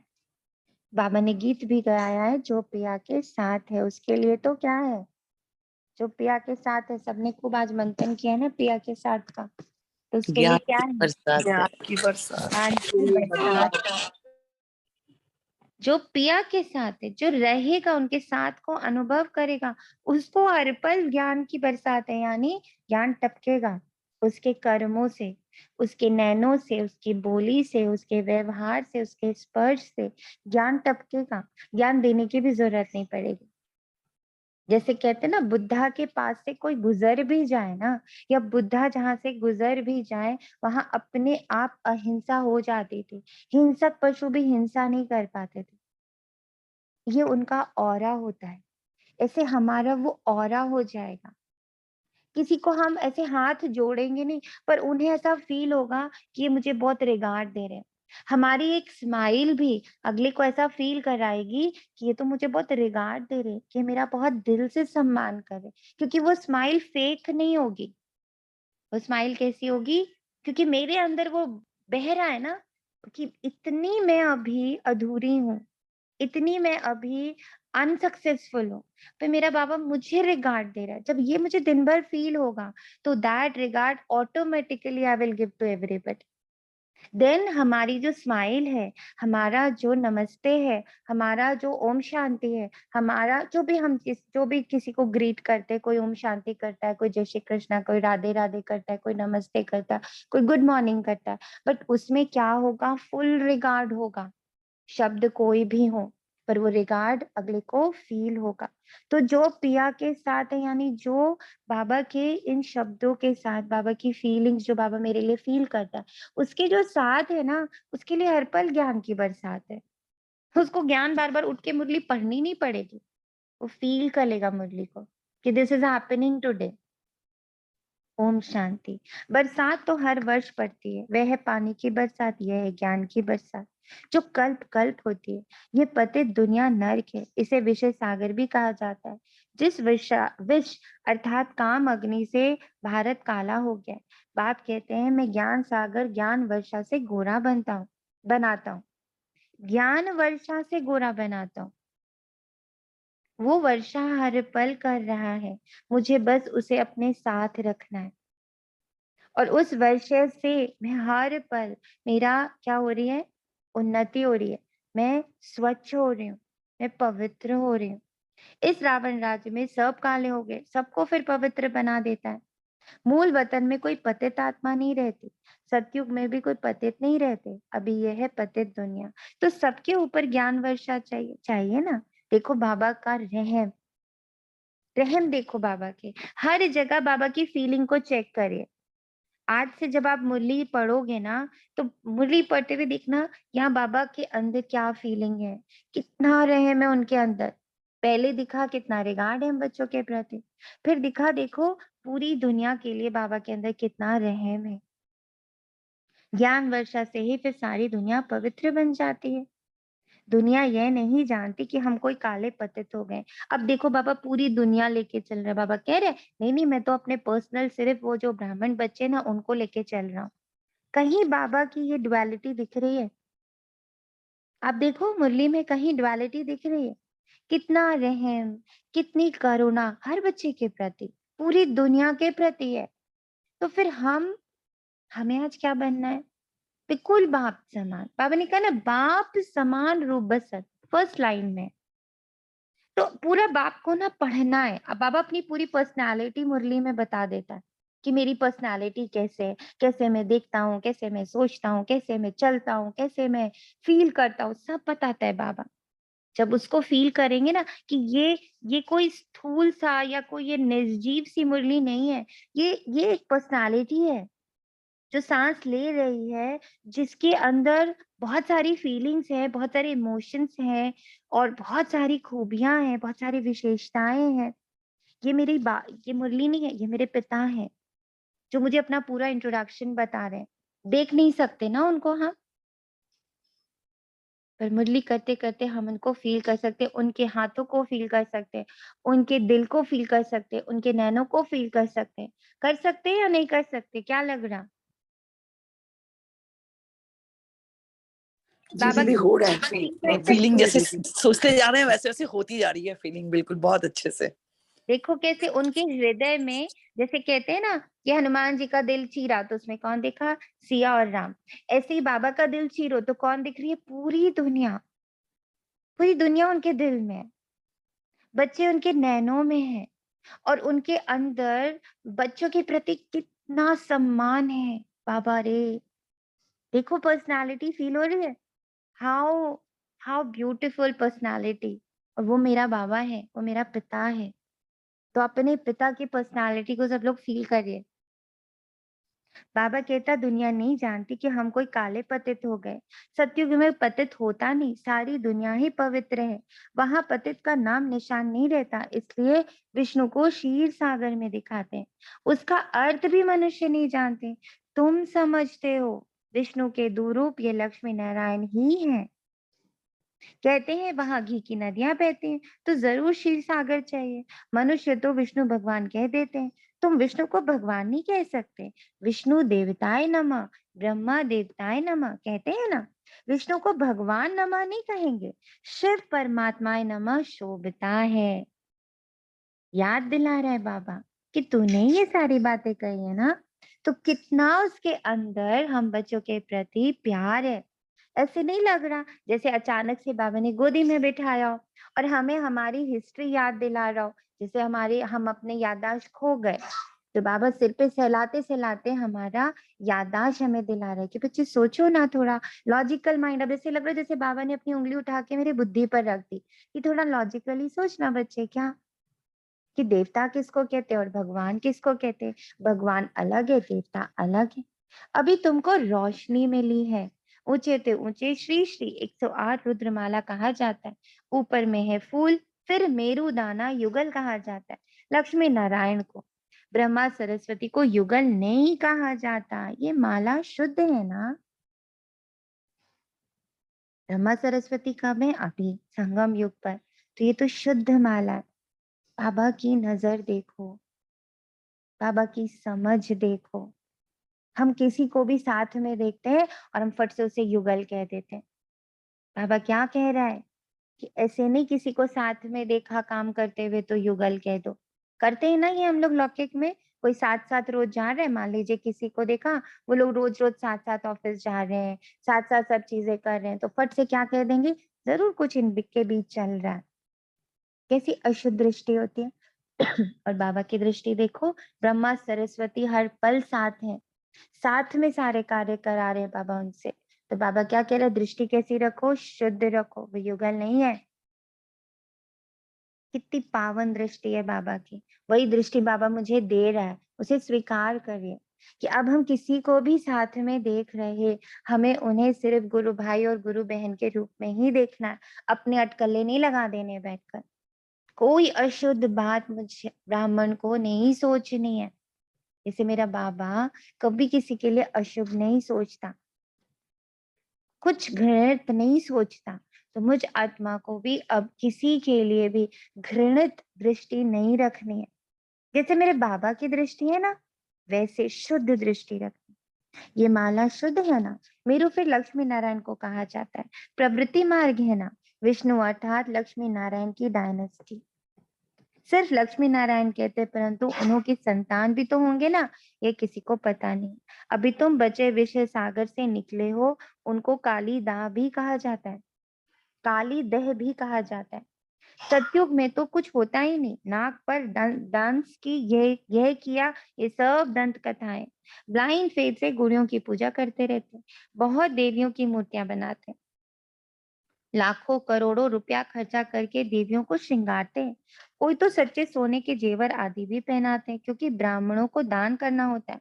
Speaker 1: बाबा ने गीत भी गाया है, जो पिया के साथ है उसके लिए तो क्या है, जो पिया के साथ है। सबने खूब आज मंथन किया ना पिया के साथ का, तो उसके लिए
Speaker 5: ज्ञान
Speaker 1: क्या
Speaker 5: की
Speaker 1: है,
Speaker 5: बरसात है।
Speaker 3: ज्ञान की बरसात।
Speaker 1: ज्ञान की बरसात। जो पिया के साथ है, जो रहेगा उनके साथ को अनुभव करेगा, उसको हर पल ज्ञान की बरसात है, यानी ज्ञान टपकेगा उसके कर्मों से, उसके नैनों से, उसकी बोली से, उसके व्यवहार से, उसके स्पर्श से ज्ञान टपकेगा। ज्ञान देने की भी जरूरत नहीं पड़ेगी। जैसे कहते हैं ना, बुद्धा के पास से कोई गुजर भी जाए ना, या बुद्धा जहां से गुजर भी जाए, वहां अपने आप अहिंसा हो जाती थी। हिंसक पशु भी हिंसा नहीं कर पाते थे। ये उनका ऑरा होता है। ऐसे हमारा वो ऑरा हो जाएगा। किसी को हम ऐसे हाथ जोड़ेंगे नहीं, पर उन्हें ऐसा फील होगा कि ये मुझे बहुत रिगार्ड दे रहे हैं। हमारी एक स्माइल भी अगले को ऐसा फील कराएगी कि ये तो मुझे बहुत रिगार्ड दे रहे हैं, कि मेरा बहुत दिल से सम्मान कर रहे हैं। क्योंकि वो स्माइल फेक नहीं होगी। वो स्माइल कैसी होगी, क्योंकि मेरे अंदर वो बह रहा है ना, कि इतनी मैं अभी अधूरी हूँ, इतनी मैं अभी अनसक्सेसफुल हूँ, पर मेरा बाबा मुझे रिगार्ड दे रहा है। जब ये मुझे दिन भर फील होगा, तो that regard automatically I will give to everybody. Then हमारी जो स्माइल है, हमारा जो नमस्ते है, हमारा जो ओम शांति है, हमारा जो भी किसी को ग्रीट करते हैं, कोई ओम शांति करता है, कोई जय श्री कृष्णा, कोई राधे राधे करता है, कोई नमस्ते करता है, कोई गुड मॉर्निंग करता है, बट उसमें क्या होगा, फुल रिगार्ड होगा। शब्द कोई भी हो, पर वो रिगार्ड अगले को फील होगा। तो जो पिया के साथ है, यानी जो बाबा के इन शब्दों के साथ, बाबा की फीलिंग्स जो बाबा मेरे लिए फील करता है, उसके जो साथ है ना, उसके लिए हर पल ज्ञान की बरसात है। उसको ज्ञान बार बार उठ के मुरली पढ़नी नहीं पड़ेगी, वो फील कर लेगा मुरली को कि this is happening today. Om Shanti. बरसात तो हर वर्ष पड़ती है, वह है पानी की बरसात, यह है ज्ञान की बरसात जो कल्प कल्प होती है। ये पतित दुनिया नर्क है, इसे विषय सागर भी कहा जाता है। जिस विष अर्थात काम अग्नि से भारत काला हो गया है। बाप कहते हैं, मैं ज्ञान सागर ज्ञान वर्षा से गोरा बनाता हूँ, ज्ञान वर्षा से गोरा बनाता हूँ। वो वर्षा हर पल कर रहा है, मुझे बस उसे अपने साथ रखना है। और उस वर्षा से मैं हर पल, मेरा क्या हो रही है, उन्नति हो रही है, मैं स्वच्छ हो रही हूँ, मैं पवित्र हो रही हूँ। इस रावण राज्य में सब काले हो गए, सबको फिर पवित्र बना देता है। मूल वतन में कोई पतित आत्मा नहीं रहती, सतयुग में भी कोई पतित नहीं रहते, अभी यह है पतित दुनिया। तो सबके ऊपर ज्ञान वर्षा चाहिए, चाहिए ना। देखो बाबा का रहम, रहम देखो बाबा के, हर जगह बाबा की फीलिंग को चेक करिए। आज से जब आप मुरली पढ़ोगे ना, तो मुरली पढ़ते हुए देखना यहाँ बाबा के अंदर क्या फीलिंग है, कितना रहम है उनके अंदर। पहले दिखा कितना रिगार्ड है हम बच्चों के प्रति, फिर दिखा देखो पूरी दुनिया के लिए बाबा के अंदर कितना रहम है। ज्ञान वर्षा से ही फिर सारी दुनिया पवित्र बन जाती है। दुनिया यह नहीं जानती कि हम कोई काले पतित हो गए। अब देखो बाबा पूरी दुनिया लेके चल रहे, बाबा कह रहे नहीं नहीं, मैं तो अपने पर्सनल सिर्फ वो जो ब्राह्मण बच्चे ना उनको लेके चल रहा हूँ। कहीं बाबा की ये डुअलिटी दिख रही है? आप देखो मुरली में कहीं डुअलिटी दिख रही है? कितना रहम, कितनी करुणा हर बच्चे के प्रति, पूरी दुनिया के प्रति है। तो फिर हमें आज क्या बनना है? बिल्कुल बाप समान। बाबा ने कहा ना, बाप समान रूप बसत, फर्स्ट लाइन में। तो पूरा बाप को ना पढ़ना है। अब बाबा अपनी पूरी पर्सनालिटी मुरली में बता देता है। कि मेरी पर्सनालिटी कैसे है, कैसे मैं देखता हूँ, कैसे मैं सोचता हूँ, कैसे मैं चलता हूँ, कैसे मैं फील करता हूँ, सब बताता है बाबा। जब उसको फील करेंगे ना कि ये कोई स्थूल सा या कोई ये निर्जीव सी मुरली नहीं है, ये एक पर्सनालिटी है जो सांस ले रही है, जिसके अंदर बहुत सारी फीलिंग्स है, बहुत सारे इमोशंस हैं और बहुत सारी खूबियां हैं, बहुत सारी विशेषताएं हैं। ये मुरली नहीं है, ये मेरे पिता हैं जो मुझे अपना पूरा इंट्रोडक्शन बता रहे हैं। देख नहीं सकते ना उनको हम, पर मुरली करते करते हम उनको फील कर सकते, उनके हाथों को फील कर सकते, उनके दिल को फील कर सकते, उनके नैनों को फील कर सकते या नहीं कर सकते, क्या लग रहा?
Speaker 4: जी
Speaker 1: बाबा
Speaker 4: दीदी,
Speaker 1: की
Speaker 4: हो रहा है फीलिंग, फीलिंग जैसे सोचते जा रहे हैं वैसे वैसे होती जा रही है फीलिंग, बिल्कुल बहुत अच्छे से।
Speaker 1: देखो कैसे उनके हृदय में, जैसे कहते हैं ना कि हनुमान जी का दिल चीरा तो उसमें कौन दिखा? सिया और राम। ऐसे ही बाबा का दिल चीरो तो कौन दिख रही है? पूरी दुनिया उनके दिल में है। बच्चे उनके नैनों में है और उनके अंदर बच्चों के प्रति कितना सम्मान है। बाबा रे, देखो पर्सनालिटी फील हो रही है। How how beautiful personality. और वो मेरा बाबा है, वो मेरा पिता है। तो अपने पिता की पर्सनालिटी को सब लोग फील करिए। बाबा कहता दुनिया नहीं जानती कि हम कोई काले पतित हो गए। सतयुग में पतित होता नहीं, सारी दुनिया ही पवित्र है। वहां पतित का नाम निशान नहीं रहता, इसलिए विष्णु को क्षीर सागर में दिखाते हैं। उसका अर्थ भी मनुष्य नहीं जानते। तुम समझते हो विष्णु के दूरूप ये लक्ष्मी नारायण ही हैं। कहते हैं वहां घी की नदियां बहती हैं, तो जरूर क्षीर सागर चाहिए। मनुष्य तो विष्णु भगवान कह देते हैं, तुम विष्णु को भगवान नहीं कह सकते। विष्णु देवताय नमः, ब्रह्मा देवताय नमः कहते हैं ना। विष्णु को भगवान नमः नहीं कहेंगे, शिव परमात्माय नमः शोभिता है। याद दिला रहा है बाबा कि तूने ये सारी बातें कही है ना, तो कितना उसके अंदर हम बच्चों के प्रति प्यार है। ऐसे नहीं लग रहा जैसे अचानक से बाबा ने गोदी में बिठाया हो और हमें हमारी हिस्ट्री याद दिला रहा हो, जैसे हम अपने याददाश्त खो गए। तो बाबा सिर पे सहलाते सहलाते हमारा याददाश्त हमें दिला रहे कि बच्चे सोचो ना, थोड़ा लॉजिकल माइंड। अब जैसे लग रहा है जैसे बाबा ने अपनी उंगली उठा के मेरी बुद्धि पर रख दी कि थोड़ा लॉजिकली सोचना बच्चे, क्या कि देवता किसको कहते हैं और भगवान किसको कहते हैं। भगवान अलग है, देवता अलग है। अभी तुमको रोशनी मिली है। ऊंचे ते ऊंचे श्री श्री 108 रुद्रमाला कहा जाता है। ऊपर में है फूल, फिर मेरू दाना युगल कहा जाता है। लक्ष्मी नारायण को, ब्रह्मा सरस्वती को युगल नहीं कहा जाता। ये माला शुद्ध है ना। ब्रह्मा सरस्वती कब है? अभी संगम युग पर। तो ये तो शुद्ध माला है। बाबा की नजर देखो, बाबा की समझ देखो। हम किसी को भी साथ में देखते हैं और हम फट से उसे युगल कह देते हैं। बाबा क्या कह रहा है कि ऐसे नहीं किसी को साथ में देखा काम करते हुए तो युगल कह दो। करते हैं ना ये हम लोग लौकिक में। कोई साथ साथ रोज जा रहे हैं, मान लीजिए किसी को देखा, वो लोग रोज रोज साथ साथ ऑफिस जा रहे हैं, साथ साथ सब चीजें कर रहे हैं, तो फट से क्या कह देंगे? जरूर कुछ इन के बीच चल रहा है। कैसी अशुद्ध दृष्टि होती है। और बाबा की दृष्टि देखो, ब्रह्मा सरस्वती हर पल साथ हैं, साथ में सारे कार्य करा रहे हैं बाबा उनसे। तो बाबा क्या कह रहे हैं? दृष्टि कैसी रखो? शुद्ध रखो, वो युगल नहीं है। कितनी पावन दृष्टि है बाबा की। वही दृष्टि बाबा मुझे दे रहा है, उसे स्वीकार करिए कि अब हम किसी को भी साथ में देख रहे, हमें उन्हें सिर्फ गुरु भाई और गुरु बहन के रूप में ही देखना है। अपने अटकलें नहीं लगा देने बैठकर। कोई अशुद्ध बात मुझे ब्राह्मण को नहीं सोचनी है। जैसे मेरा बाबा कभी किसी के लिए अशुभ नहीं सोचता, कुछ घृणित नहीं सोचता, तो मुझ आत्मा को भी अब किसी के लिए भी घृणित दृष्टि नहीं रखनी है। जैसे मेरे बाबा की दृष्टि है ना, वैसे शुद्ध दृष्टि रखनी। ये माला शुद्ध है ना। मेरू फिर लक्ष्मी नारायण को कहा जाता है। प्रवृत्ति मार्ग है ना, विष्णु अर्थात लक्ष्मी नारायण की डायनेस्टी। सिर्फ लक्ष्मी नारायण कहते, परंतु उन्होंने संतान भी तो होंगे ना, ये किसी को पता नहीं। अभी तुम बचे विषय सागर से निकले हो। उनको काली दाह भी कहा जाता है, काली दह भी कहा जाता है। सतयुग में तो कुछ होता ही नहीं, नाक पर डांस की, यह किया, ये सब दंत कथाएं। ब्लाइंड फेथ से गुड़ियों की पूजा करते रहते, बहुत देवियों की मूर्तियां बनाते, लाखों करोड़ों रुपया खर्चा करके देवियों को श्रृंगारते हैं। कोई तो सच्चे सोने के जेवर आदि भी पहनाते हैं, क्योंकि ब्राह्मणों को दान करना होता है।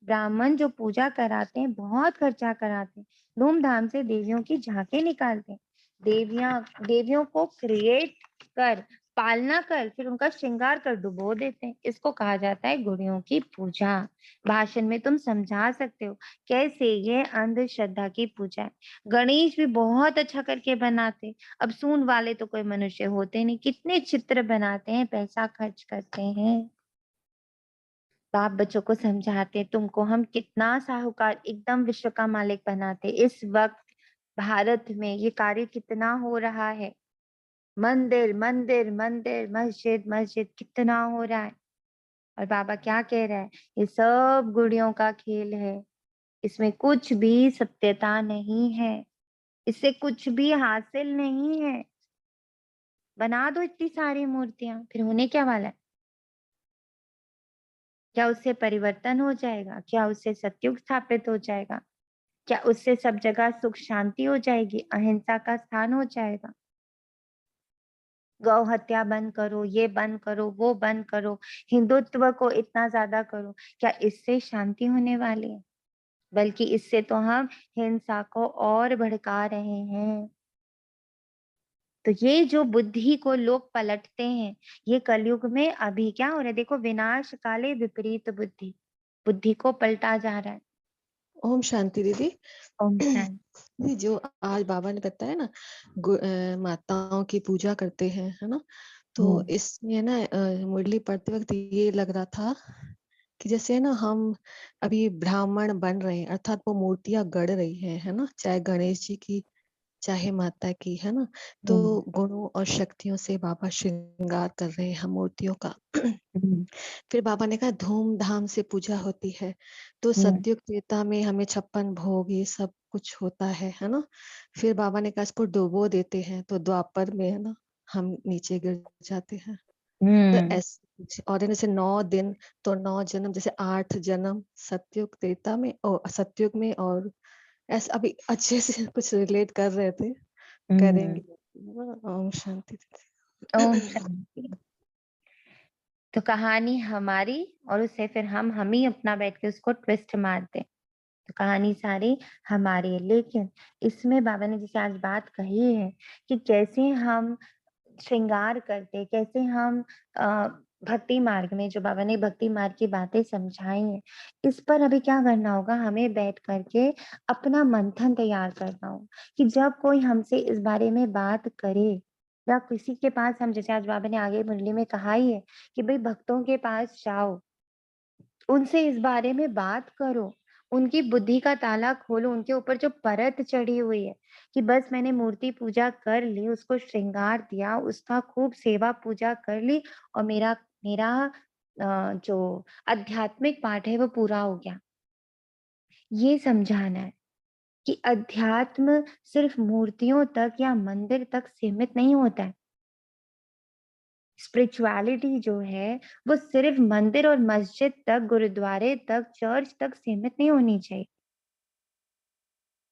Speaker 1: ब्राह्मण जो पूजा कराते हैं बहुत खर्चा कराते हैं, धूमधाम से देवियों की झांकी निकालते हैं, देवियों को क्रिएट कर, पालना कर, फिर उनका श्रृंगार कर डुबो देते हैं। इसको कहा जाता है गुड़ियों की पूजा। भाषण में तुम समझा सकते हो कैसे ये अंधश्रद्धा की पूजा है। गणेश भी बहुत अच्छा करके बनाते, अब सूंड वाले तो कोई मनुष्य होते नहीं, कितने चित्र बनाते हैं, पैसा खर्च करते हैं। बाप बच्चों को समझाते, तुमको हम कितना साहूकार, एकदम विश्व का मालिक बनाते। इस वक्त भारत में ये कार्य कितना हो रहा है, मंदिर मंदिर मंदिर, मस्जिद मस्जिद, कितना हो रहा है। और बाबा क्या कह रहा है, ये सब गुड़ियों का खेल है, इसमें कुछ भी सत्यता नहीं है, इससे कुछ भी हासिल नहीं है। बना दो इतनी सारी मूर्तियां, फिर होने क्या वाला है? क्या उससे परिवर्तन हो जाएगा? क्या उससे सतयुग स्थापित हो जाएगा? क्या उससे सब जगह सुख शांति हो जाएगी, अहिंसा का स्थान हो जाएगा? गौ हत्या बंद करो, ये बंद करो, वो बंद करो, हिंदुत्व को इतना ज्यादा करो, क्या इससे शांति होने वाली है? बल्कि इससे तो हम हिंसा को और भड़का रहे हैं। तो ये जो बुद्धि को लोग पलटते हैं, ये कलयुग में अभी क्या हो रहा है, देखो, विनाश काले विपरीत बुद्धि, बुद्धि को पलटा जा रहा है।
Speaker 7: ओम शांति दीदी।
Speaker 1: ओम शांति।
Speaker 7: ये जो आज बाबा ने बताया ना, माताओं की पूजा करते हैं, है ना, तो इसमें ना मुरली पढ़ते वक्त ये लग रहा था कि जैसे ना हम अभी ब्राह्मण बन रहे हैं, अर्थात वो मूर्तियां गढ़ रही है ना, चाहे गणेश जी की चाहे माता की, है ना, तो गुणों और शक्तियों से बाबा श्रृंगार कर रहे हैं हम मूर्तियों का। फिर बाबा ने कहा धूमधाम से पूजा होती है, तो सतयुग त्रेता में हमें 56 भोग ये सब कुछ होता है ना। फिर बाबा ने कहा इसको डुबो देते हैं, तो द्वापर में है ना हम नीचे गिर जाते हैं। तो ऐसे कुछ, और जैसे 9 दिन, तो 9 जन्म, जैसे 8 जन्म सतयुग त्रेता में और सतयुग में, और ऐसा अभी अच्छे से कुछ रिलेट कर रहे थे, करेंगे। ओम शांति।
Speaker 1: ओम शांति। तो कहानी हमारी, और उससे फिर हम ही अपना बैठ के उसको ट्विस्ट मारते। तो कहानी सारी हमारी है, लेकिन इसमें बाबा ने जैसे आज बात कही है कि कैसे हम श्रृंगार करते, कैसे हम भक्ति मार्ग में, जो बाबा ने भक्ति मार्ग की बातें समझाई हैं, इस पर अभी क्या करना होगा, हमें बैठ करके अपना मंथन तैयार करना होगा कि जब कोई हमसे इस बारे में बात करे, या किसी के पास हम, जैसे आज बाबा ने आगे मुरली में कहा ही है कि भाई भक्तों के पास जाओ, उनसे इस बारे में बात करो, उनकी बुद्धि का ताला खोलो, उनके ऊपर जो परत चढ़ी हुई है कि बस मैंने मूर्ति पूजा कर ली, उसको श्रृंगार दिया, उसका खूब सेवा पूजा कर ली, और मेरा मेरा जो आध्यात्मिक पाठ है वो पूरा हो गया। ये समझाना है कि अध्यात्म सिर्फ मूर्तियों तक या मंदिर तक सीमित नहीं होता है। स्पिरिचुअलिटी जो है वो सिर्फ मंदिर और मस्जिद तक, गुरुद्वारे तक, चर्च तक सीमित नहीं होनी चाहिए।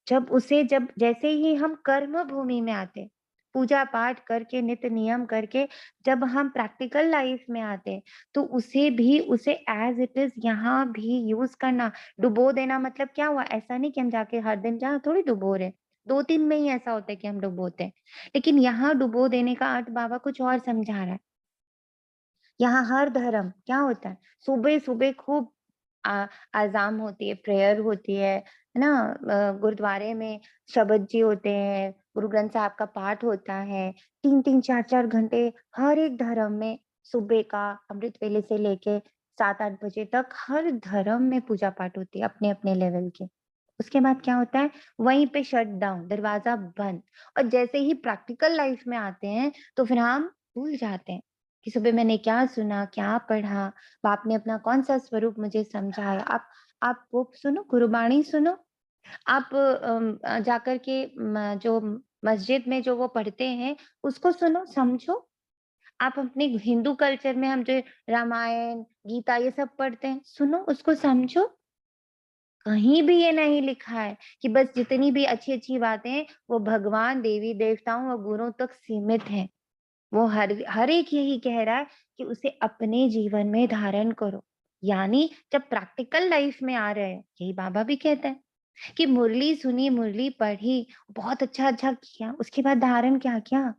Speaker 1: जब जैसे ही हम कर्म भूमि में आते, पूजा पाठ करके, नित्य नियम करके, जब हम प्रैक्टिकल लाइफ में आते, तो उसे एज इट इज यहाँ भी यूज करना। डुबो देना मतलब क्या हुआ, ऐसा नहीं कि हम जाके हर दिन जहाँ थोड़ी डुबो रहे, 2-3 में ही ऐसा होता है कि हम डुबोते हैं, लेकिन यहाँ डुबो देने का अर्थ बाबा कुछ और समझा रहा है। यहाँ हर धर्म क्या होता है, सुबह सुबह खूब आजाम होती है, प्रेयर होती है ना, गुरुद्वारे में शबद जी होते हैं, गुरु ग्रंथ साहब का पाठ होता है, 3-3 4-4 घंटे हर एक धर्म में, सुबह का अमृत वेले से लेके 7-8 बजे तक हर धर्म में पूजा पाठ होती है अपने अपने लेवल के। उसके बाद क्या होता है, वहीं पे शट डाउन, दरवाजा बंद। और जैसे ही प्रैक्टिकल लाइफ में आते हैं तो फिर हम भूल जाते हैं कि सुबह मैंने क्या सुना, क्या पढ़ा, बाप ने अपना कौन सा स्वरूप मुझे समझाया। आप वो सुनो, गुरुबाणी सुनो, आप जाकर के जो मस्जिद में जो वो पढ़ते हैं उसको सुनो, समझो, आप अपने हिंदू कल्चर में हम जो रामायण, गीता ये सब पढ़ते हैं, सुनो, उसको समझो। कहीं भी ये नहीं लिखा है कि बस जितनी भी अच्छी-अच्छी बातें हैं, वो भगवान, देवी-देवताओं और गुरुओं तक सीमित हैं। वो हर एक यही कह रहा है कि उसे अपने जीवन में धारण करो। यानी जब प्रैक्टिकल लाइफ में आ रहे हैं, यही बाबा भी कहते हैं कि मुरली सुनी, मुरली पढ़ी, बहुत अच्छा-अच्छा किया, उसके बाद धारण क्या किया?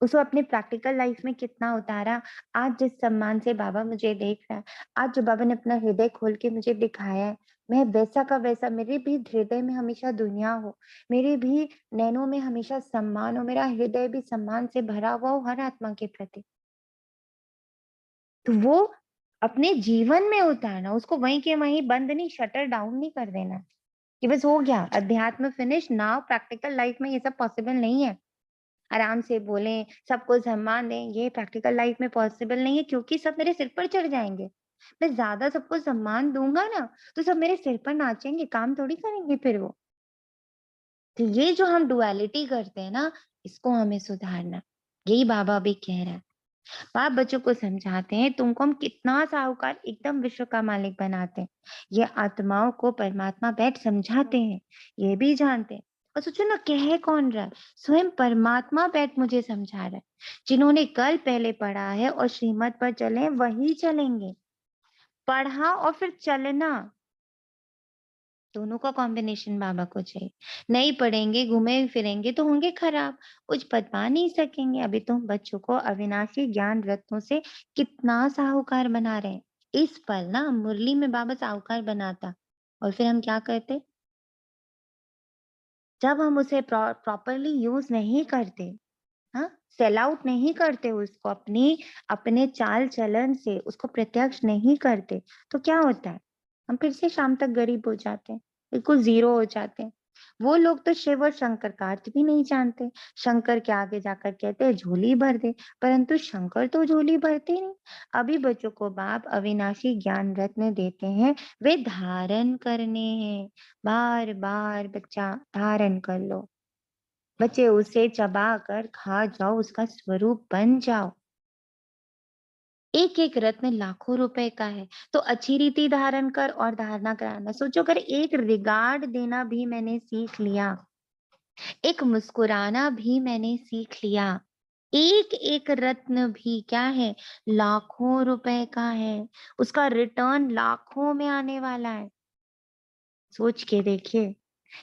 Speaker 1: उसको अपने प्रैक्टिकल लाइफ में कितना उतारा। आज जिस सम्मान से बाबा मुझे देख रहा है, आज जो बाबा ने अपना हृदय खोल के मुझे दिखाया है, मैं वैसा का वैसा, मेरे भी हृदय में हमेशा दुनिया हो, मेरे भी नैनों में हमेशा सम्मान हो, मेरा हृदय भी सम्मान से भरा हुआ हो हर आत्मा के प्रति। तो वो अपने जीवन में उतारना, उसको वहीं के वहीं बंद नहीं, शटर डाउन नहीं कर देना कि बस हो गया, अध्यात्म फिनिश, नाउ प्रैक्टिकल लाइफ में ये सब पॉसिबल नहीं है। आराम से बोलें, सबको सम्मान दें, ये प्रैक्टिकल लाइफ में पॉसिबल नहीं है, क्योंकि सब मेरे सिर पर चढ़ जाएँगे। मैं ज़्यादा सबको सम्मान दूँगा ना, तो सब मेरे सिर पर नाचेंगे, काम थोड़ी करेंगे फिर वो। तो ये जो हम डुअलिटी करते हैं ना, इसको हमें सुधारना। यही बाबा भी कह रहा है। बाप बच्चों को समझाते हैं, तुमको हम कितना साहूकार, एकदम विश्व का मालिक बनाते हैं। ये आत्माओं को परमात्मा बैठ समझाते हैं, ये भी जानते हैं। और सोचो ना, कह कौन रहा है? स्वयं परमात्मा बैठ मुझे समझा रहा है। जिन्होंने कल पहले पढ़ा है और श्रीमत पर चले हैं, वही चलेंगे। पढ़ा और फिर चलना, दोनों का कॉम्बिनेशन बाबा को चाहिए। नहीं पढ़ेंगे, घूमे फिरेंगे तो होंगे खराब, कुछ बता नहीं सकेंगे। अभी तो हम बच्चों को अविनाशी ज्ञान रत्नों से कितना साहूकार बना रहे हैं। इस पल ना मुरली में बाबा साहूकार बनाता, और फिर हम क्या करते? जब हम उसे प्रॉपरली यूज नहीं करते, हाँ, सेल आउट नहीं करते उसको, अपने चाल चलन से उसको प्रत्यक्ष नहीं करते, तो क्या होता है? हम फिर से शाम तक गरीब हो जाते हैं, बिल्कुल जीरो हो जाते हैं। वो लोग तो शिव और शंकर का अर्थ भी नहीं जानते। शंकर के आगे जाकर कहते हैं झोली भर दे, परंतु शंकर तो झोली भरते ही नहीं। अभी बच्चों को बाप अविनाशी ज्ञान रत्न देते हैं, वे धारण करने हैं। बार बार बच्चा धारण कर लो, बच्चे उसे चबा कर खा जाओ, उसका स्वरूप बन जाओ। एक एक रत्न लाखों रुपए का है, तो अच्छी रीति धारण कर और धारणा कराना। सोचो, अगर एक रिगार्ड देना भी मैंने सीख लिया, एक मुस्कुराना भी मैंने सीख लिया, एक एक रत्न भी क्या है? लाखों रुपए का है, उसका रिटर्न लाखों में आने वाला है। सोच के देखिए,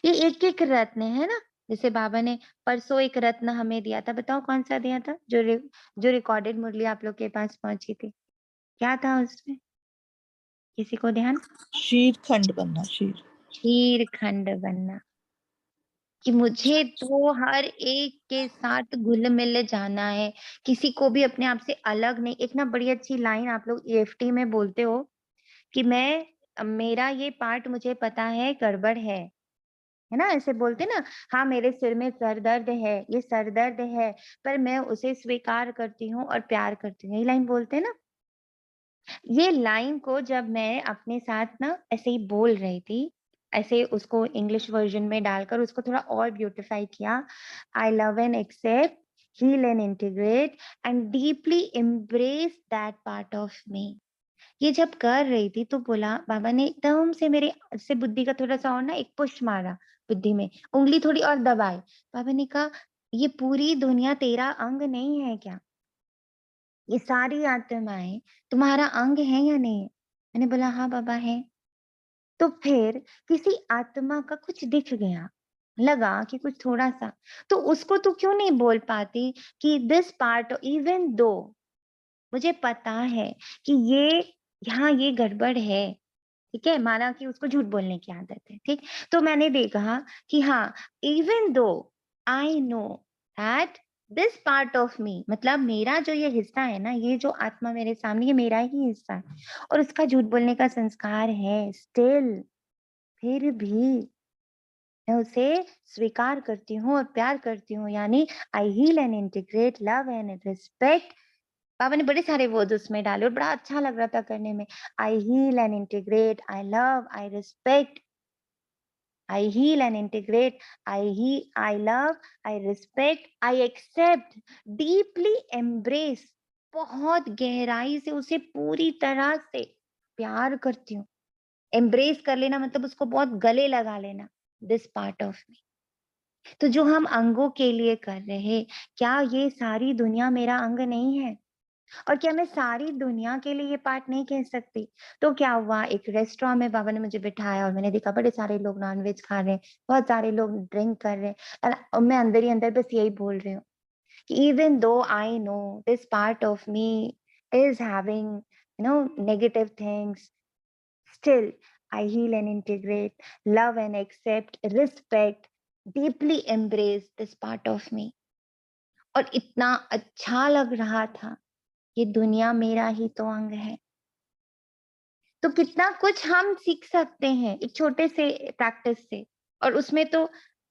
Speaker 1: ये एक एक रत्न है ना। जैसे बाबा ने परसों एक रत्न हमें दिया था, बताओ कौन सा दिया था? जो रिकॉर्डेड मुरली आप लोग के पास पहुंची थी, क्या था उसमें? किसी को ध्यान?
Speaker 9: शीर खंड बनना,
Speaker 1: शीर खंड बनना। कि मुझे तो हर एक के साथ घुल मिल जाना है, किसी को भी अपने आप से अलग नहीं। एक ना बड़ी अच्छी लाइन आप लोग ईएफटी में बोलते हो कि मेरा ये पार्ट मुझे पता है गड़बड़ है ना? ऐसे बोलते ना, हाँ मेरे सिर में सर दर्द है, ये सर दर्द है, पर मैं उसे स्वीकार करती हूँ और प्यार करती हूँ, यही लाइन बोलते हैं ना? ये लाइन को जब मैं अपने साथ ना ऐसे ही बोल रही थी, ऐसे उसको इंग्लिश वर्जन में डालकर उसको थोड़ा और ब्यूटिफाई किया। I love and accept, heal and integrate and deeply embrace that part of me. ये जब कर रही थी तो बोला, बाबा ने एकदम से मेरे से बुद्धि का थोड़ा-सा और ना एक पुश मारा बुद्धि में, उँगली थोड़ी और दबाई। बाबा ने कहा, "ये पूरी दुनिया तेरा अंग नहीं है क्या? ये सारी आत्माएँ तुम्हारा अंग है या नहीं है?" मैंने बोला, "हाँ बाबा है।" तो फिर किसी आत्मा का कुछ दिख गया, लगा कि कुछ थोड़ा-सा, तो उसको तू क्यों नहीं बोल पाती कि दिस पार्ट इवन दो मुझे पता है कि यहाँ ये गड़बड़ है, ठीक है? माना कि उसको झूठ बोलने की आदत है, ठीक? तो मैंने देखा कि हाँ, even though I know that this part of मी, मतलब मेरा जो ये हिस्सा है ना, ये जो आत्मा मेरे सामने, ये मेरा ही हिस्सा है और उसका झूठ बोलने का संस्कार है स्टिल, फिर भी मैं उसे स्वीकार करती हूँ और प्यार करती हूँ, यानी I heal and integrate, love and respect. पापा ने बड़े सारे वर्ड्स उसमें डाले और बड़ा अच्छा लग रहा था करने में। I heal and integrate, I love, I respect, I heal and integrate, I love, I respect, I accept, deeply embrace बहुत गहराई से उसे पूरी तरह से प्यार करती हूँ। एम्ब्रेस कर लेना मतलब उसको बहुत गले लगा लेना, दिस पार्ट ऑफ मी। तो जो हम अंगों के लिए कर रहे हैं, क्या ये सारी दुनिया मेरा अंग नहीं है? और क्या मैं सारी दुनिया के लिए ये पार्ट नहीं कह सकती? तो क्या हुआ, एक रेस्टोरेंट में बाबा ने मुझे बिठाया और मैंने देखा बड़े सारे लोग नॉन-वेज खा रहे हैं, बहुत सारे लोग ड्रिंक कर रहे हैं और मैं अंदर ही अंदर बस यही बोल रही हूँ कि even though I know this part of me is having, negative things, still I heal and integrate, love and accept, respect, deeply embrace this part of me. और इतना अच्छा लग रहा था, ये दुनिया मेरा ही तो अंग है। तो कितना कुछ हम सीख सकते हैं एक छोटे से प्रैक्टिस से। और उसमें तो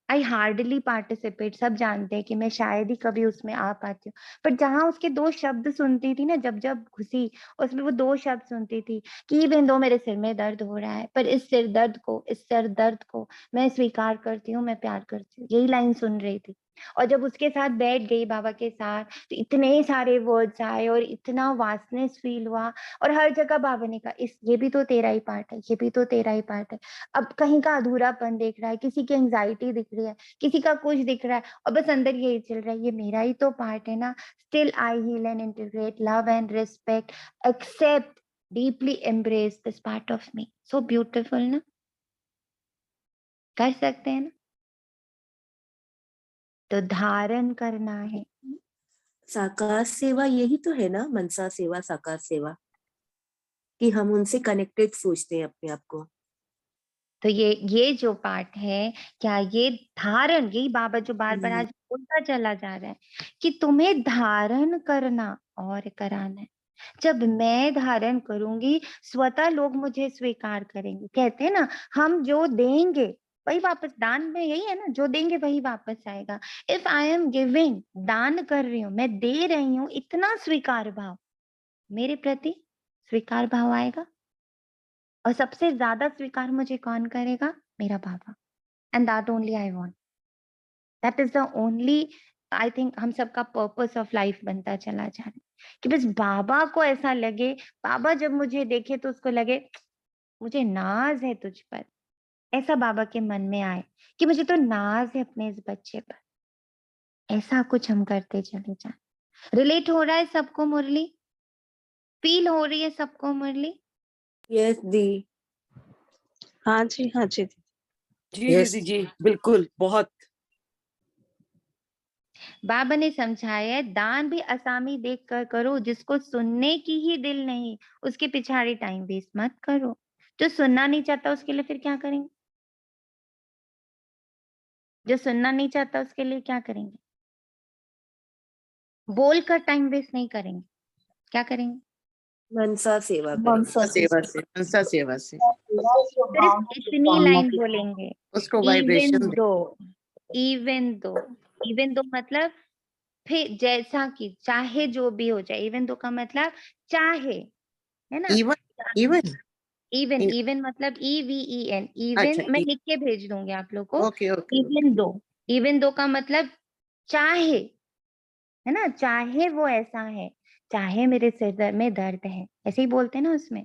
Speaker 1: आई हार्डली पार्टिसिपेट, सब जानते हैं कि मैं शायद ही कभी उसमें आ पाती हूँ। पर जहाँ उसके 2 शब्द सुनती थी ना, जब घुसी, उसमें वो 2 शब्द सुनती थी कि इवन दो मेरे सिर में दर्द हो रहा है, पर इस सर दर्द को मैं स्वीकार करती हूँ, मैं प्यार करती हूँ। यही लाइन सुन रही थी। और जब उसके साथ बैठ गई बाबा के साथ, तो इतने सारे वर्ड्स आए और इतना वास्टनेस फील हुआ। और हर जगह बाबा ने कहा, इस ये भी तो तेरा ही पार्ट है, ये भी तो तेरा ही पार्ट है। अब कहीं का अधूरापन दिख रहा है, किसी की एंग्जाइटी दिख रही है, किसी का कुछ दिख रहा है और बस अंदर यही चल रहा है, ये मेरा ही तो पार्ट है ना। Still I heal and integrate, love and respect, accept, deeply embrace this part of me. So beautiful ना, कर सकते हैं ना। तो धारण करना है।
Speaker 2: साकार सेवा यही तो है ना, मनसा सेवा, साकार सेवा, कि हम उनसे कनेक्टेड सोचते हैं अपने आप को।
Speaker 1: तो ये जो पार्ट है, क्या ये धारण, यही बाबा जो बार-बार आज बोलता चला जा रहा है कि तुम्हें धारण करना और कराना है। जब मैं धारण करूँगी, स्वतः लोग मुझे स्वीकार करेंगे। कहते हैं ना, हम जो देंगे वही वापस, दान में यही है ना, जो देंगे वही वापस आएगा। इफ आई एम गिविंग, दान कर रही हूँ, मैं दे रही हूँ, इतना स्वीकार भाव, मेरे प्रति स्वीकार भाव आएगा। और सबसे ज़्यादा स्वीकार मुझे कौन करेगा? मेरा बाबा। And that only I want. That is the only, I think हम सबका पर्पस ऑफ लाइफ बनता चला जा रहा है कि बस बाबा को ऐसा लगे, बाबा जब मुझे देखे तो उसको लगे मुझे नाज़ है तुझ पर। ऐसा बाबा के मन में आए कि मुझे तो नाज़ है अपने इस बच्चे पर। ऐसा कुछ हम करते चले जाएँ। रिलेट हो रहा है सबको मुरली? फ़ील हो रही है सबको मुरली?
Speaker 2: यस दी।
Speaker 3: हाँ जी, हाँ जी।
Speaker 4: जी
Speaker 2: यस।
Speaker 4: दीदी जी, बिल्कुल, बहुत।
Speaker 1: बाबा ने समझाया है, दान भी असामी देख कर करो, जिसको सुनने की ही दिल नहीं, उसके पिछाड़ी टाइम वेस्ट मत करो। जो सुनना नहीं चाहता उसके लिए फिर क्या करेंगे? जो सुनना नहीं चाहता उसके लिए क्या करेंगे? बोलकर टाइम वेस्ट नहीं करेंगे, क्या करेंगे?
Speaker 2: मनसा सेवा करें।
Speaker 5: मनसा सेवा से, मनसा सेवा से
Speaker 1: सिर्फ इतनी लाइन बोलेंगे,
Speaker 5: उसको
Speaker 1: इवन
Speaker 5: वाइब्रेशन दे।
Speaker 1: दो, इवन दो, इवन दो मतलब फिर जैसा कि चाहे जो भी हो जाए, इवन दो का मतलब चाहे, है ना?
Speaker 5: इवन, इवन,
Speaker 1: इवन, इवन मतलब EVEN,
Speaker 5: अच्छा,
Speaker 1: इवन मैं लिख के भेज दूंगी आप लोग को।
Speaker 5: Okay okay
Speaker 1: even though, even though का मतलब चाहे, है ना? चाहे वो ऐसा है, चाहे मेरे सिर में दर्द है, ऐसे ही बोलते हैं ना उसमें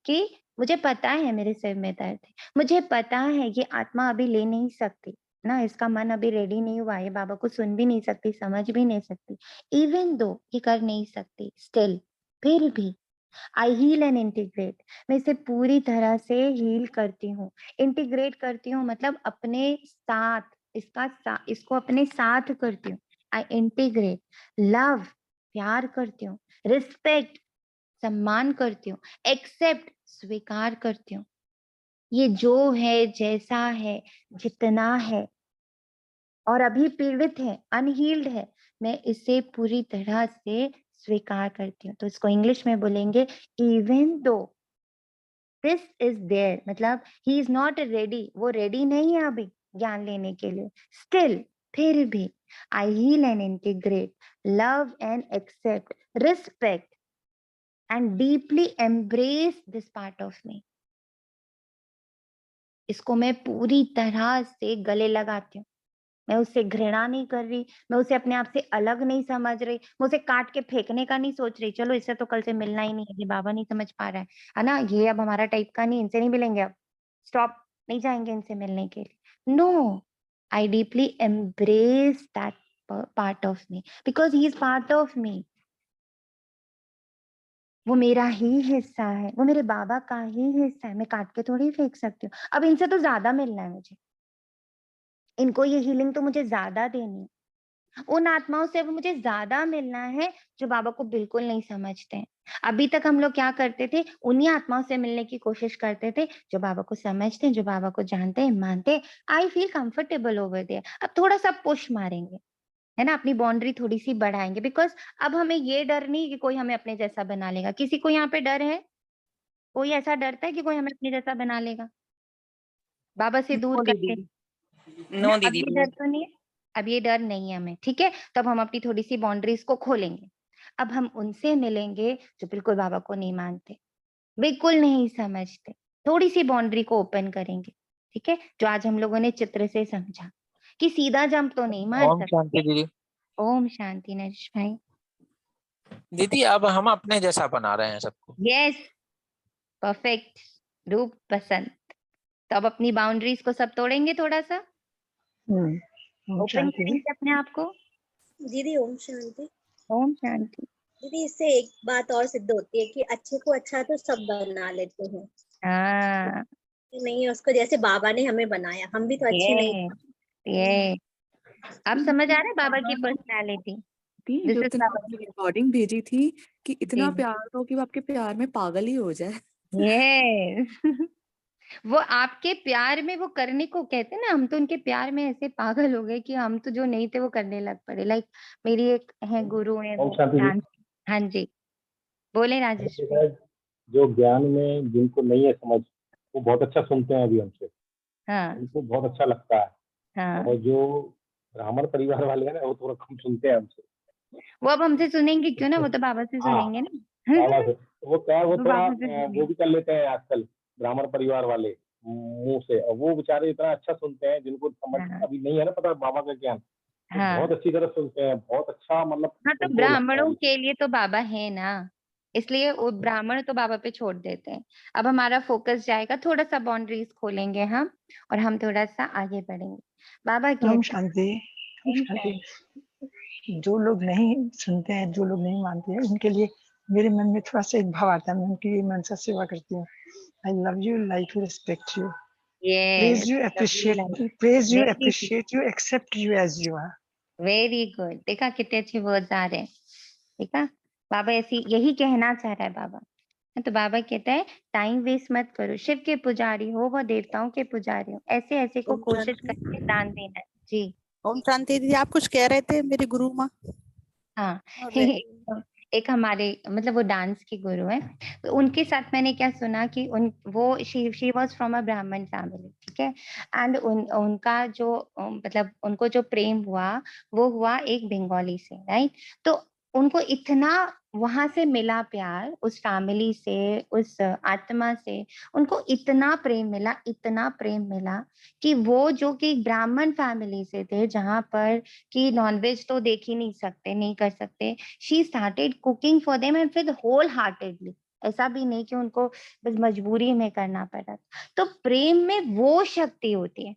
Speaker 1: कि मुझे पता है मेरे सिर में दर्द है, मुझे पता है ये आत्मा अभी ले नहीं सकती ना, इसका मन अभी रेडी नहीं हुआ, ये बाबा को सुन भी नहीं सकती, समझ भी नहीं सकती। इवन दो ये कर नहीं सकती, स्टिल, फिर भी आई हील एंड इंटीग्रेट, मैं इसे पूरी तरह से हील करती हूँ, इंटीग्रेट करती हूँ मतलब अपने साथ, इसको अपने साथ करती हूँ। आई इंटीग्रेट, लव, प्यार करती हूँ, रिस्पेक्ट, सम्मान करती हूँ, एक्सेप्ट, स्वीकार करती हूँ। ये जो है, जैसा है, जितना है और अभी पीड़ित है, अनहील्ड है, मैं इसे पूरी तरह से स्वीकार करती हूँ। तो इसको इंग्लिश में बोलेंगे, even though this is there, मतलब ही इज नॉट रेडी, वो रेडी नहीं है अभी ज्ञान लेने के लिए, स्टिल, फिर भी I heal and integrate, love and accept, respect and deeply embrace this part of me. इसको मैं पूरी तरह से गले लगाती हूँ, मैं उससे घृणा नहीं कर रही, मैं उसे अपने आप से अलग नहीं समझ रही, मैं उसे काट के फेंकने का नहीं सोच रही, चलो इससे तो कल से मिलना ही नहीं है, ये बाबा नहीं समझ पा रहा है ना, ये अब हमारा टाइप का नहीं, इनसे नहीं मिलेंगे अब, स्टॉप, नहीं जाएंगे इनसे मिलने के लिए। No, I deeply embrace that part of me because he is part of me. वो मेरा ही हिस्सा है, वो मेरे बाबा का ही हिस्सा है, मैं काट के थोड़ी फेंक सकती हूँ। अब इनसे तो ज्यादा मिलना है मुझे, इनको ये हीलिंग तो मुझे ज्यादा देनी है, उन आत्माओं से अब मुझे ज्यादा मिलना है जो बाबा को बिल्कुल नहीं समझते हैं। अभी तक हम लोग क्या करते थे, उन्हीं आत्माओं से मिलने की कोशिश करते थे जो बाबा को समझते हैं, जो बाबा को जानते हैं, मानते हैं। I feel comfortable over there. अब थोड़ा सा पुश मारेंगे, है ना, अपनी बाउंड्री थोड़ी सी बढ़ाएंगे, बिकॉज अब हमें ये डर नहीं कि कोई हमें अपने जैसा बना लेगा। किसी को यहाँ पे डर है? कोई ऐसा डरता है कि कोई हमें अपने जैसा बना लेगा, बाबा से दूर
Speaker 2: नो
Speaker 1: करके,
Speaker 2: दीदी,
Speaker 1: है
Speaker 2: नो
Speaker 1: ना? अब
Speaker 2: दीदी,
Speaker 1: ये डर तो नहीं है, अब ये डर नहीं है हमें, ठीक है? तब हम अपनी थोड़ी सी बाउंड्रीज को खोलेंगे। अब हम उनसे मिलेंगे जो बिल्कुल बाबा को नहीं मानते, बिल्कुल नहीं समझते, थोड़ी सी बाउंड्री को ओपन करेंगे, ठीक है? जो आज हम लोगों ने चित्र से समझा कि सीधा जंप तो नहीं मार
Speaker 9: ओम शांति
Speaker 1: सकते।
Speaker 9: दीदी।
Speaker 1: ओम शांति नरेश भाई।
Speaker 9: दीदी अब हम अपने जैसा बना रहे हैं सबको।
Speaker 1: यस, परफेक्ट, रूप पसंद। तो अब अपनी बाउंड्रीज को सब तोड़ेंगे, थोड़ा सा ओपन
Speaker 6: शांति जी।
Speaker 1: करेंगे अपने आप को।
Speaker 10: दीदी ओम शांति।
Speaker 1: ओम शांति।
Speaker 10: दीदी इससे एक बात और सिद्ध होती है कि अच्छे को अच्छा तो सब बना लेते हैं,
Speaker 1: हाँ,
Speaker 10: नहीं उसको जैसे बाबा ने हमें बनाया, हम भी तो अच्छे नहीं।
Speaker 1: ये अब समझ आ रहा है बाबा की पर्सनालिटी। दिस
Speaker 11: जो
Speaker 1: इज
Speaker 11: दिन
Speaker 1: बाबा
Speaker 11: आपने
Speaker 1: की।
Speaker 11: रिकॉर्डिंग भेजी थी कि इतना
Speaker 1: जी,
Speaker 11: प्यार दो कि वो आपके प्यार में पागल ही हो जाए।
Speaker 1: यस वो आपके प्यार में वो करने को कहते हैं ना, हम तो उनके प्यार में ऐसे पागल हो गए कि हम तो जो नहीं थे वो करने लग पड़े। लाइक मेरी एक है गुरु है,
Speaker 12: ओम
Speaker 1: वो
Speaker 12: शांति जी।
Speaker 1: हाँ जी, बोले राजेश भाई।
Speaker 12: शायद जो ज्ञान में जिनको नहीं है समझ, वो बहुत अच्छा सुनते हैं अभी हमसे,
Speaker 1: हाँ
Speaker 12: उनको बहुत अच्छा लगता है।
Speaker 1: हाँ,
Speaker 12: और जो ब्राह्मण परिवार वाले हैं ना, वो थोड़ा कम सुनते हैं हमसे।
Speaker 1: वो अब हमसे सुनेंगे क्यों ना, वो तो बाबा से
Speaker 12: हाँ,
Speaker 1: सुनेंगे ना
Speaker 12: बाबा से वो क्या है, वो
Speaker 1: वो
Speaker 12: थोड़ा
Speaker 1: बाबा से सुनेंगे।
Speaker 12: वो भी कर लेते हैं आजकल ब्राह्मण परिवार वाले मुंह से, और वो बेचारे इतना अच्छा सुनते हैं जिनको समझ
Speaker 1: हाँ
Speaker 12: अभी नहीं है ना पता बाबा का ज्ञान, वो
Speaker 1: हाँ
Speaker 12: बहुत अच्छी तरह सुनते हैं, बहुत अच्छा मतलब
Speaker 1: हाँ, तो
Speaker 12: उनको लगता है
Speaker 1: ब्राह्मणों
Speaker 12: बिल्कुल।
Speaker 1: के लिए तो बाबा है ना, इसलिए वो ब्राह्मण तो बाबा पे छोड़ देते हैं। अब हमारा फोकस जाएगा, थोड़ा सा बाउंड्रीज खोलेंगे हम, और हम थोड़ा सा आगे बढ़ेंगे। बाबा
Speaker 6: ओम
Speaker 1: कहते
Speaker 6: शांति। ओम
Speaker 1: हैं
Speaker 6: शांति। जो लोग नहीं सुनते हैं, जो लोग नहीं मानते हैं, उनके लिए मेरे मन में थोड़ा सा एक भाव आता है, मैं उनकी मनसा सेवा करती हूँ। I love you, like you, respect you,
Speaker 1: yes,
Speaker 6: praise you, appreciate you, accept you as you are.
Speaker 1: Very good. देखा कितने अच्छे वर्ड्स आ रहे हैं, देखा बाबा ऐसी यही कहना चाह रहा है बाबा। तो बाबा कहता है टाइम वेस्ट मत करो, शिव के पुजारी हो व देवताओं के पुजारी हो, ऐसे ऐसे को
Speaker 4: ओम
Speaker 1: कोशिश
Speaker 4: शांति।
Speaker 1: करके दान देना है। जी
Speaker 4: ओम शांति दीदी, आप कुछ कह रहे थे मेरी गुरु माँ।
Speaker 1: हाँ
Speaker 4: और
Speaker 1: एक हमारे मतलब वो डांस की गुरु है, तो उनके साथ मैंने क्या सुना कि वो शी वाज फ्रॉम अ ब्राह्मण फैमिली, ठीक है? एंड उनका जो मतलब उनको जो प्रेम हुआ वो हुआ एक बंगाली से, राइट? तो उनको इतना वहां से मिला प्यार, उस फैमिली से, उस आत्मा से उनको इतना प्रेम मिला, इतना प्रेम मिला कि वो जो कि ब्राह्मण फैमिली से थे, जहां पर कि नॉनवेज तो देख ही नहीं सकते, नहीं कर सकते, she started cooking for them and with whole heartedly. ऐसा भी नहीं कि उनको बस मजबूरी में करना पड़ा। तो प्रेम में वो शक्ति होती है,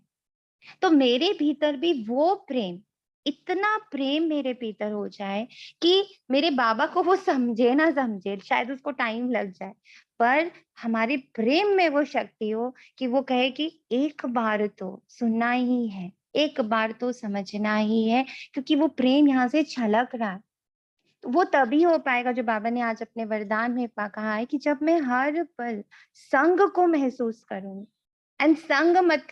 Speaker 1: तो मेरे भीतर भी वो प्रेम, इतना प्रेम मेरे भीतर हो जाए कि मेरे बाबा को वो समझे ना समझे, शायद उसको टाइम लग जाए, पर हमारे प्रेम में वो शक्ति हो कि वो कहे कि एक बार तो सुनना ही है, एक बार तो समझना ही है, क्योंकि वो प्रेम यहाँ से छलक रहा है। तो वो तभी हो पाएगा जो बाबा ने आज अपने वरदान में कहा है कि जब मैं हर पल संग को महसूस करूंगी। एंड संग मत,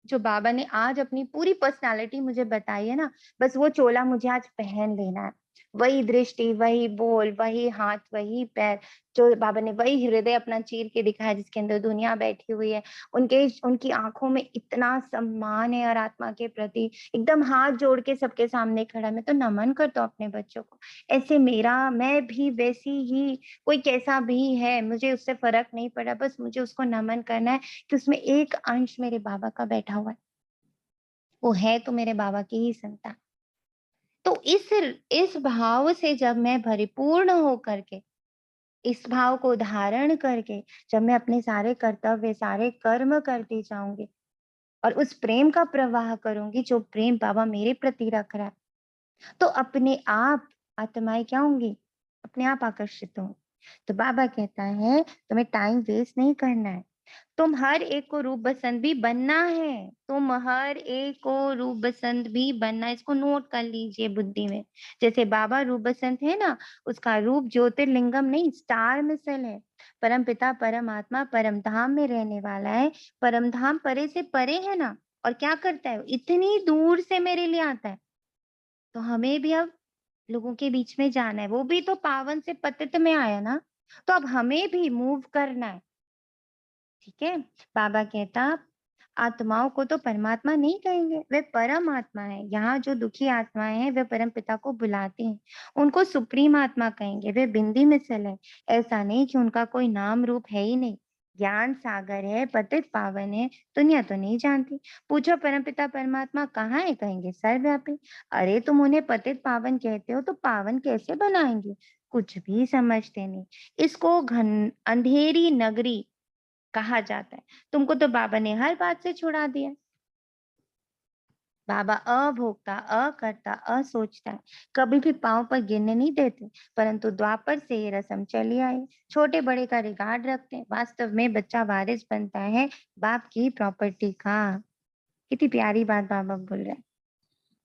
Speaker 1: जो बाबा ने आज अपनी पूरी पर्सनालिटी मुझे बताई है ना, बस वो चोला मुझे आज पहन लेना है। वही दृष्टि, वही बोल, वही हाथ, वही पैर, जो बाबा ने वही हृदय अपना चीर के दिखाया जिसके अंदर दुनिया बैठी हुई है। उनकी आंखों में इतना सम्मान है और आत्मा के प्रति, एकदम हाथ जोड़ के सबके सामने खड़ा। मैं तो नमन करता हूँ अपने बच्चों को, ऐसे मैं भी वैसी ही, कोई कैसा भी है मुझे उससे फर्क नहीं पड़ा, बस मुझे उसको नमन करना है कि उसमें एक अंश मेरे बाबा का बैठा हुआ है। वो है तो मेरे बाबा की ही संतान। तो इस भाव से जब मैं परिपूर्ण हो करके, इस भाव को धारण करके जब मैं अपने सारे कर्तव्य, सारे कर्म करती जाऊंगी और उस प्रेम का प्रवाह करूंगी जो प्रेम बाबा मेरे प्रति रख रहा है, तो अपने आप आत्माएं क्या होंगी? अपने आप आकर्षित होंगी। तो बाबा कहता है तुम्हें टाइम वेस्ट नहीं करना है, तुम हर एक को रूप बसंत भी बनना है, तुम हर एक को रूप बसंत भी बनना है। इसको नोट कर लीजिए बुद्धि में। जैसे बाबा रूप बसंत है ना, उसका रूप ज्योतिर्लिंगम नहीं, स्टार मिसल है। परम पिता परमात्मा परम धाम में रहने वाला है। परम धाम परे से परे है ना, और क्या करता है? इतनी दूर से मेरे लिए आता है। तो हमें भी अब लोगों के बीच में जाना है। वो भी तो पावन से पतित में आया ना, तो अब हमें भी मूव करना है। ठीक है। बाबा कहता आत्माओं को तो परमात्मा नहीं कहेंगे, वे परम आत्मा है। यहाँ जो दुखी आत्माएं हैं वे परम पिता को बुलाती हैं, उनको सुप्रीम आत्मा कहेंगे। वे बिंदी मिसल है। ऐसा नहीं कि उनका कोई नाम रूप है ही नहीं। ज्ञान सागर है, पतित पावन है, दुनिया तो नहीं जानती। पूछो परम पिता परमात्मा कहाँ है? कहेंगे सर्वव्यापी। अरे तुम उन्हें पतित पावन कहते हो तो पावन कैसे बनाएंगे? कुछ भी समझते नहीं। इसको घन अंधेरी नगरी कहा जाता है। तुमको तो बाबा ने हर बात से छुड़ा दिया। बाबा अभोक्ता, अकर्ता, असोचता है, कभी भी पांव पर गिरने नहीं देते। परंतु द्वापर से ये रस्म चली आई। छोटे बड़े का रिगार्ड रखते हैं। वास्तव में बच्चा वारिस बनता है बाप की प्रॉपर्टी का। कितनी प्यारी बात बाबा बोल रहे हैं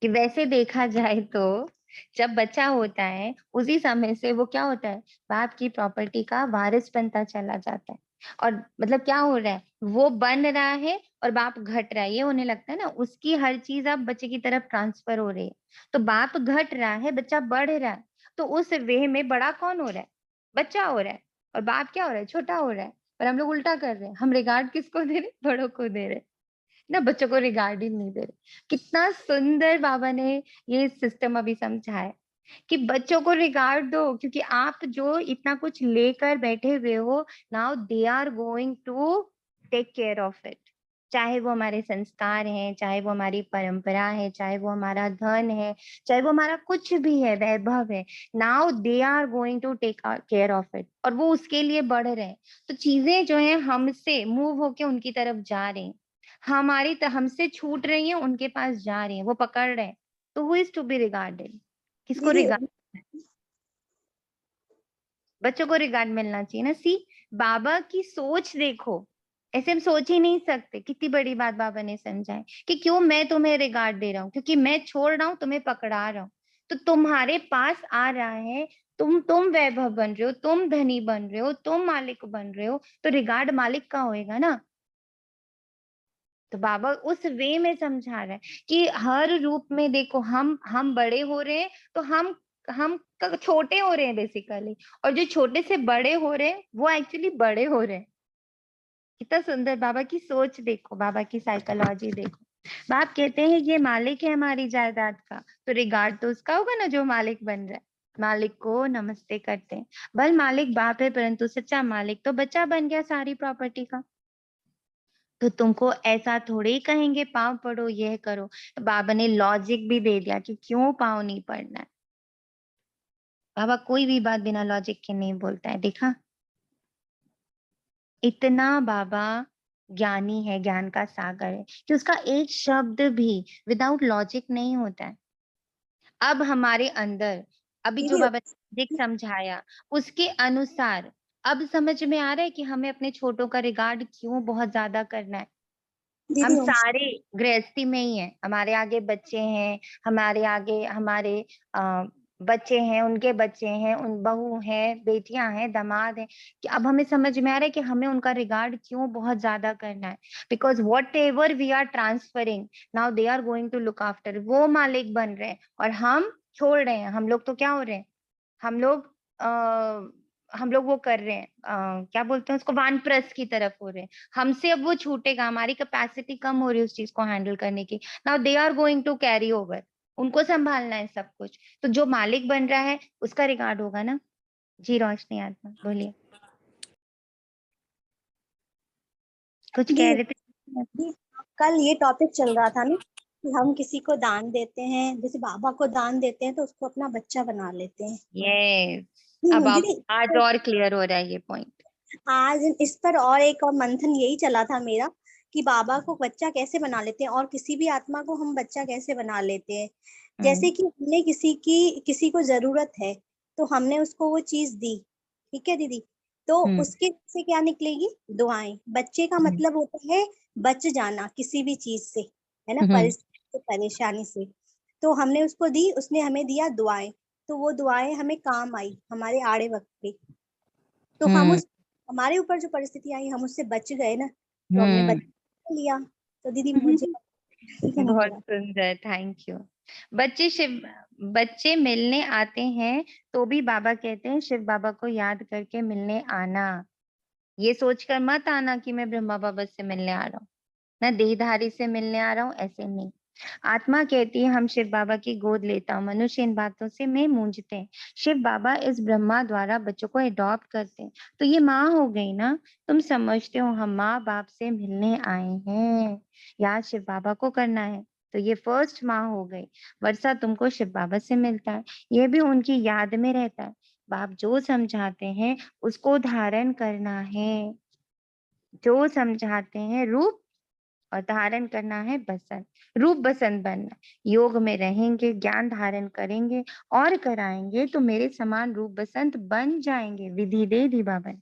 Speaker 1: कि वैसे देखा जाए तो जब बच्चा होता है उसी समय से वो क्या होता है? बाप की प्रॉपर्टी का वारिस बनता चला जाता है। और मतलब क्या हो रहा है? वो बन रहा है और बाप घट रहा है। ये होने लगता है ना, उसकी हर चीज अब बच्चे की तरफ ट्रांसफर हो रही है। तो बाप घट रहा है, बच्चा बढ़ रहा है। तो उस वे में बड़ा कौन हो रहा है? बच्चा हो रहा है। और बाप क्या हो रहा है? छोटा हो रहा है। पर हम लोग उल्टा कर रहे हैं, हम रिगार्ड किसको दे रहे? बड़ों को दे रहे ना, बच्चों को रिगार्ड ही नहीं दे रहे। कितना सुंदर बाबा ने ये सिस्टम अभी समझाया कि बच्चों को रिगार्ड दो, क्योंकि आप जो इतना कुछ लेकर बैठे हुए हो, now they are going to take care of it. चाहे वो हमारे संस्कार हैं, चाहे वो हमारी परंपरा है, चाहे वो हमारा धन है, चाहे वो हमारा कुछ भी है, वैभव है, now they are going to take care of it. और वो उसके लिए बढ़ रहे हैं। तो चीजें जो है हमसे मूव होके उनकी तरफ जा रही हैं, हमसे छूट रही हैं, उनके पास जा रही हैं, वो पकड़ रहे हैं। तो who is to be regarded? किसको
Speaker 10: दीदी
Speaker 1: रिगार्ड? बच्चों को रिगार्ड मिलना चाहिए ना। सी, बाबा की सोच देखो, ऐसे हम सोच ही नहीं सकते। कितनी बड़ी बात बाबा ने समझाई कि क्यों मैं तुम्हें रिगार्ड दे रहा हूँ, क्योंकि मैं छोड़ रहा हूँ, तुम्हें पकड़ा रहा हूँ। तो तुम्हारे पास आ रहा है, तुम वैभव बन रहे हो, तुम धनी बन रहे हो, तुम मालिक बन रहे हो, तो रिगार्ड मालिक का होएगा ना। तो बाबा उस वे में समझा रहा है कि हर रूप में देखो, हम बड़े हो रहे हैं, तो हम छोटे हो रहे हैं बेसिकली, और जो छोटे से बड़े हो रहे हैं वो एक्चुअली बड़े हो रहे हैं। कितना सुंदर बाबा की सोच देखो, बाबा की साइकोलॉजी देखो। बाप कहते हैं ये मालिक है हमारी जायदाद का, तो रिगार्ड तो उसका होगा ना जो मालिक बन रहा है। मालिक को नमस्ते करते हैं। भल मालिक बाप है, परंतु सच्चा मालिक तो बच्चा बन गया सारी प्रॉपर्टी का। तो तुमको ऐसा थोड़े ही कहेंगे पाँव पड़ो, यह करो। बाबा ने लॉजिक भी दे दिया कि क्यों पाँव नहीं पड़ना है। बाबा कोई भी बात बिना लॉजिक के नहीं बोलता है, देखा? इतना बाबा ज्ञानी है, ज्ञान का सागर है कि उसका एक शब्द भी विदाउट लॉजिक नहीं होता है। अब हमारे अंदर अभी जो
Speaker 10: दीदी
Speaker 1: बाबा ने लॉजिक समझाया उसके अनुसार अब समझ में आ रहा है कि हमें अपने छोटों का रिगार्ड क्यों बहुत ज्यादा करना है। हम
Speaker 10: दीदी
Speaker 1: सारे गृहस्थी में ही हैं, हमारे आगे बच्चे हैं, हमारे आगे हमारे बच्चे हैं, उनके बच्चे हैं, उन बहू हैं, बेटियां हैं, दामाद हैं, कि अब हमें समझ में आ रहा है कि हमें उनका रिगार्ड क्यों बहुत ज्यादा करना है। Because whatever we are transferring, now they are going to look after. वो मालिक बन रहे हैं और हम छोड़ रहे हैं। हम लोग तो क्या हो रहे हैं? हम लोग हम लोग वो कर रहे हैं, क्या बोलते हैं उसको, वानप्रस्थ की तरफ हो रहे हैं। हमसे अब वो छूटेगा, हमारी कैपेसिटी कम हो रही है उस चीज को हैंडल करने की। Now they are going to carry over, उनको संभालना है सब कुछ। तो जो मालिक बन रहा है उसका रिगार्ड होगा ना। जी रोशनी आत्मा बोलिए, कुछ कह रहे थे?
Speaker 10: दीदी कल ये टॉपिक चल रहा था ना कि हम किसी को दान देते हैं, जैसे बाबा को दान देते हैं तो उसको अपना बच्चा बना लेते हैं।
Speaker 1: यस, अब आप
Speaker 10: दीदी
Speaker 1: आज और क्लियर हो रहा है ये पॉइंट।
Speaker 10: आज इस पर और एक और मंथन यही चला था मेरा कि बाबा को बच्चा कैसे बना लेते हैं और किसी भी आत्मा को हम बच्चा कैसे बना लेते हैं। जैसे कि हमने किसी को जरूरत है तो हमने उसको वो चीज दी, ठीक है दीदी, तो उसके से क्या निकलेगी? दुआएं। बच्चे का मतलब होता है बच जाना किसी भी चीज से, है ना, परिस्थिति से, परेशानी से। तो हमने उसको दी, उसने हमें दिया दुआएं, तो वो दुआएं हमें काम आई हमारे आड़े वक्त पे। तो हमारे ऊपर जो परिस्थिति आई हम उससे बच गए ना, तो हमने बच लिया। तो दीदी मुझे इतना
Speaker 1: बहुत
Speaker 10: लगा।
Speaker 1: सुंदर, थैंक यू। बच्चे मिलने आते हैं तो भी बाबा कहते हैं शिव बाबा को याद करके मिलने आना। ये सोचकर मत आना कि मैं ब्रह्मा बाबा से मिलने आ रहा हूँ, मैं देहधारी से मिलने आ रहा हूँ, ऐसे नहीं। आत्मा कहती है हम शिव बाबा की गोद लेता हूँ, मनुष्य इन बातों से में मूंझते हैं। शिव बाबा इस ब्रह्मा द्वारा बच्चों को अडॉप्ट करते हैं, तो ये माँ हो गई ना। तुम समझते हो हम माँ बाप से मिलने आए हैं, याद शिव बाबा को करना है, तो ये फर्स्ट माँ हो गई। वर्षा तुमको शिव बाबा से मिलता है, ये भी उनकी याद में रहता है। बाप जो समझाते हैं उसको धारण करना है, जो समझाते हैं रूप और धारण करना है बसंत, रूप बसंत बनना। योग में रहेंगे, ज्ञान धारण करेंगे और कराएंगे तो मेरे समान रूप बसंत बन जाएंगे। विधि दे दी बाबा ने,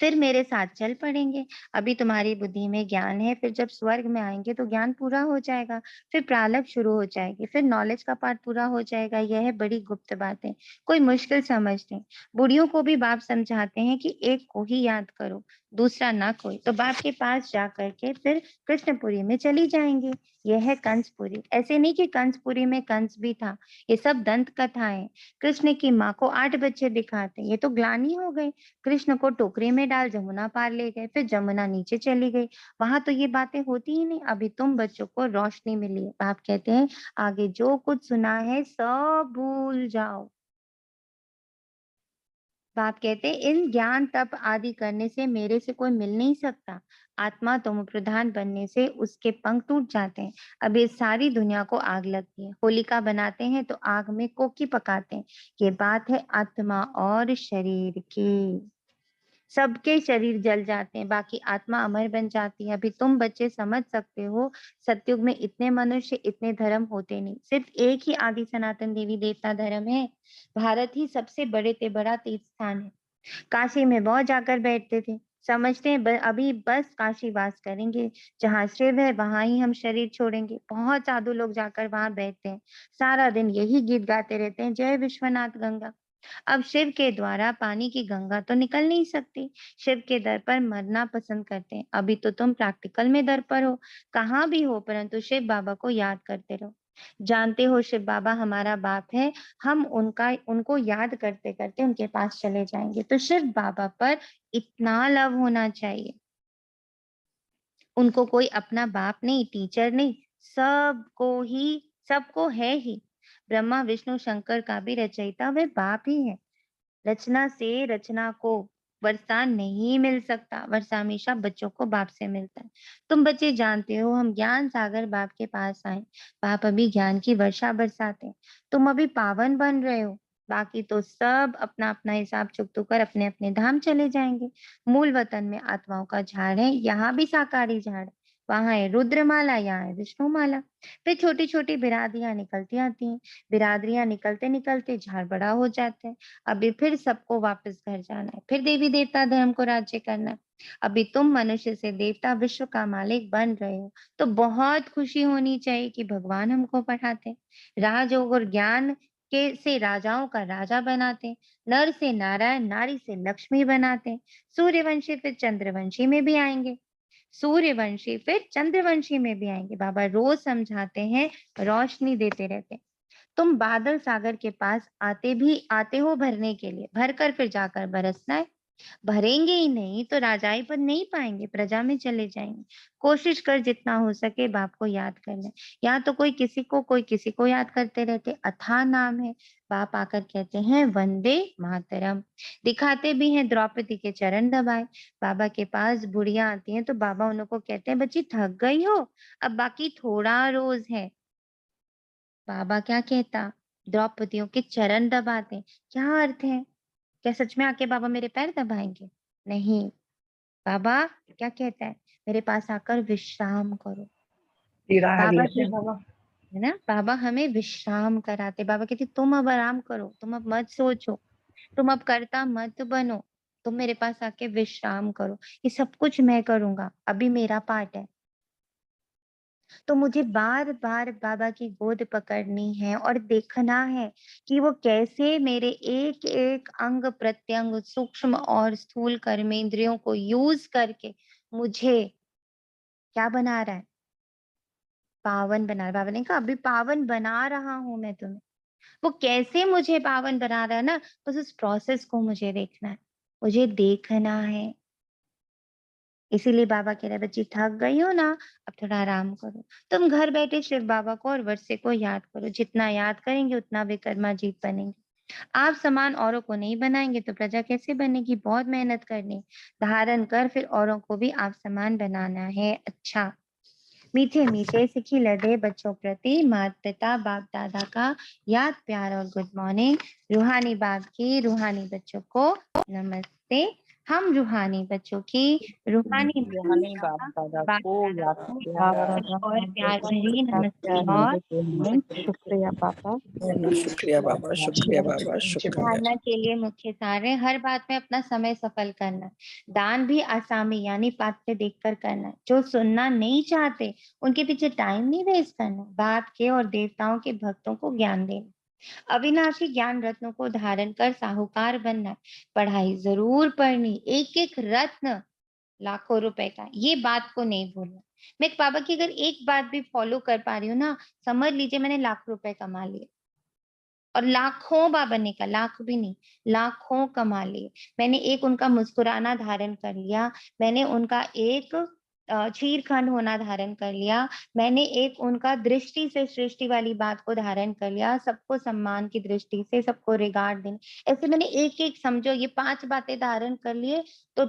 Speaker 1: फिर मेरे साथ चल पड़ेंगे। अभी तुम्हारी बुद्धि में ज्ञान है, फिर जब स्वर्ग में आएंगे तो ज्ञान पूरा हो जाएगा, फिर प्रालभ शुरू हो जाएगी, फिर नॉलेज का पार्ट पूरा हो जाएगा। यह है बड़ी गुप्त बातें, कोई मुश्किल समझते। बूढ़ियों को भी बाप समझाते हैं कि एक को ही याद करो, दूसरा ना कोई। तो बाप के पास जा करके फिर कृष्णपुरी में चली जाएंगी। यह है कंसपुरी। ऐसे नहीं कि कंसपुरी में कंस भी था, ये सब दंत कथाएं। कृष्ण की माँ को 8 बच्चे दिखाते, ये तो ग्लानी हो गई। कृष्ण को टोकरी में डाल जमुना पार ले गए, फिर जमुना नीचे चली गई, वहां तो ये बातें होती ही नहीं। अभी तुम बच्चों को रोशनी मिली है, बाप कहते हैं आगे जो कुछ सुना है सब भूल जाओ। बाप कहते इन ज्ञान तप आदि करने से मेरे से कोई मिल नहीं सकता। आत्मा तुम प्रधान बनने से उसके पंख टूट जाते हैं। अब इस सारी दुनिया को आग लगती है, होलिका बनाते हैं तो आग में कोकी पकाते हैं। ये बात है आत्मा और शरीर की। सबके शरीर जल जाते हैं, बाकी आत्मा अमर बन जाती है। अभी तुम बच्चे समझ सकते हो, सतयुग में इतने मनुष्य, इतने धर्म होते नहीं, सिर्फ एक ही आदि सनातन देवी देवता धर्म है। भारत ही सबसे बड़े से बड़ा तीर्थ स्थान है। काशी में बहुत जाकर बैठते थे, समझते हैं अभी बस काशी वास करेंगे, जहाँ शिव है वहां ही हम शरीर छोड़ेंगे। बहुत साधु लोग जाकर वहां बैठते हैं, सारा दिन यही गीत गाते रहते हैं, जय विश्वनाथ गंगा। अब शिव के द्वारा पानी की गंगा तो निकल नहीं सकती, शिव के दर पर मरना पसंद करते हैं। अभी तो तुम प्रैक्टिकल में दर पर हो, कहाँ भी हो, परंतु शिव बाबा को याद करते रहो। जानते हो शिव बाबा हमारा बाप है, हम उनको याद करते करते उनके पास चले जाएंगे। तो शिव बाबा पर इतना लव होना चाहिए, उनको कोई अपना बाप नहीं, टीचर नहीं, सबको है ही। ब्रह्मा विष्णु शंकर का भी रचयिता वे बाप ही है। रचना से रचना को वर्षा नहीं मिल सकता, वर्षा हमेशा बच्चों को बाप से मिलता है। तुम बच्चे जानते हो हम ज्ञान सागर बाप के पास आए, बाप अभी ज्ञान की वर्षा बरसाते हैं, तुम अभी पावन बन रहे हो। बाकी तो सब अपना अपना हिसाब चुकतो कर अपने अपने धाम चले जाएंगे। मूल वतन में आत्माओं का झाड़ है, यहाँ भी साकारी झाड़ है, वहां है रुद्रमाला, यहाँ है विष्णुमाला। फिर छोटी छोटी बिरादरियां निकलती आती हैं, बिरादरियां निकलते निकलते झाड़ बड़ा हो जाता है। अभी फिर सबको वापस घर जाना है, फिर देवी देवता धर्म को राज्य करना है। अभी तुम मनुष्य से देवता विश्व का मालिक बन रहे हो, तो बहुत खुशी होनी चाहिए कि भगवान हमको पढ़ाते, राजयोग और ज्ञान के से राजाओं का राजा बनाते, नर से नारायण, नारी से लक्ष्मी बनाते। सूर्यवंशी फिर चंद्रवंशी में भी आएंगे, सूर्यवंशी फिर चंद्रवंशी में भी आएंगे। बाबा रोज समझाते हैं, रोशनी देते रहते हैं। तुम बादल सागर के पास आते हो भरने के लिए, भरकर फिर जाकर बरसना है। भरेंगे ही नहीं तो राजाई पद नहीं पाएंगे, प्रजा में चले जाएंगे। कोशिश कर जितना हो सके बाप को याद कर ले। यहाँ तो कोई किसी को याद करते रहते। अथाह नाम है। बाप आकर कहते हैं वंदे मातरम। दिखाते भी हैं द्रौपदी के चरण दबाए। बाबा के पास बुढ़िया आती हैं तो बाबा उनको कहते हैं बच्ची थक गई हो, अब बाकी थोड़ा रोज है। बाबा क्या कहता, द्रौपदियों के चरण दबाते। क्या अर्थ है? क्या सच में आके बाबा मेरे पैर दबाएंगे? नहीं, बाबा क्या कहता है, मेरे पास आकर विश्राम करो।
Speaker 6: तिराहा
Speaker 1: बाबा
Speaker 6: लेते हैं बाबा।
Speaker 1: है ना, बाबा हमें विश्राम कराते। बाबा कहते तुम अब आराम करो, तुम अब मत सोचो, तुम अब करता मत बनो, तुम मेरे पास आके विश्राम करो। ये सब कुछ मैं करूंगा, अभी मेरा पार्ट है। तो मुझे बार बार बाबा की गोद पकड़नी है और देखना है कि वो कैसे मेरे एक एक अंग प्रत्यंग सूक्ष्म और स्थूल कर्मेंद्रियों को यूज करके मुझे क्या बना रहा है, पावन बना रहा है। बाबा ने कहा अभी पावन बना रहा हूं मैं तुम्हें। वो कैसे मुझे पावन बना रहा है ना, बस उस प्रोसेस को मुझे देखना है, मुझे देखना है। इसीलिए बाबा कह रहे बच्ची थक गई हो ना, अब थोड़ा आराम करो। तुम घर बैठे शिव बाबा को और वर्षे को याद करो। जितना याद करेंगे उतना विकर्मा जीत बनेंगे। आप समान औरों को नहीं बनाएंगे तो प्रजा कैसे बनेगी? बहुत मेहनत करनी। धारण कर फिर औरों को भी आप समान बनाना है। अच्छा, मीठे मीठे सिखी लदे बच्चों प्रति माता पिता बाप दादा का याद प्यार और गुड मॉर्निंग। रूहानी बाप की रूहानी बच्चों को नमस्ते। हम रूहानी बच्चों की रूहानी
Speaker 6: रूहानी बाप दादा
Speaker 1: बाप
Speaker 6: को
Speaker 1: दादा
Speaker 6: याद
Speaker 1: को
Speaker 6: प्यार
Speaker 1: और प्यार भरी नमस्ते और
Speaker 7: शुक्रिया पापा।
Speaker 9: शुक्रिया बाबा, शुक्रिया बाबा, शुक्रिया।
Speaker 1: धारणा के लिए मुख्य सार है हर बात में अपना समय सफल करना। दान भी आसामी यानी पात्र देखकर करना। जो सुनना नहीं चाहते उनके पीछे टाइम नहीं वेस्ट करना। बाप के और देवताओं के भक्तों को ज्ञान देना। अविनाशी ज्ञान रत्नों को धारण कर साहूकार बनना। पढ़ाई जरूर पढ़नी, एक एक रत्न लाखों रुपए का, ये बात को नहीं भूलना। मैं बाबा की अगर एक बात भी फॉलो कर पा रही हूँ ना, समझ लीजिए मैंने लाख रुपए कमा लिए। और लाखों बाबा ने कहा, लाख भी नहीं, लाखों कमा लिए। मैंने एक उनका मुस्कुराना धारण कर लिया। मैंने उनका एक चीरखंड होना धारण कर लिया। मैंने एक उनका दृष्टि से सृष्टि वाली बात को धारण कर लिया। सबको सम्मान की दृष्टि से, सबको रिगार्ड देने, ऐसे मैंने एक एक, समझो ये 5 बातें धारण कर लिए तो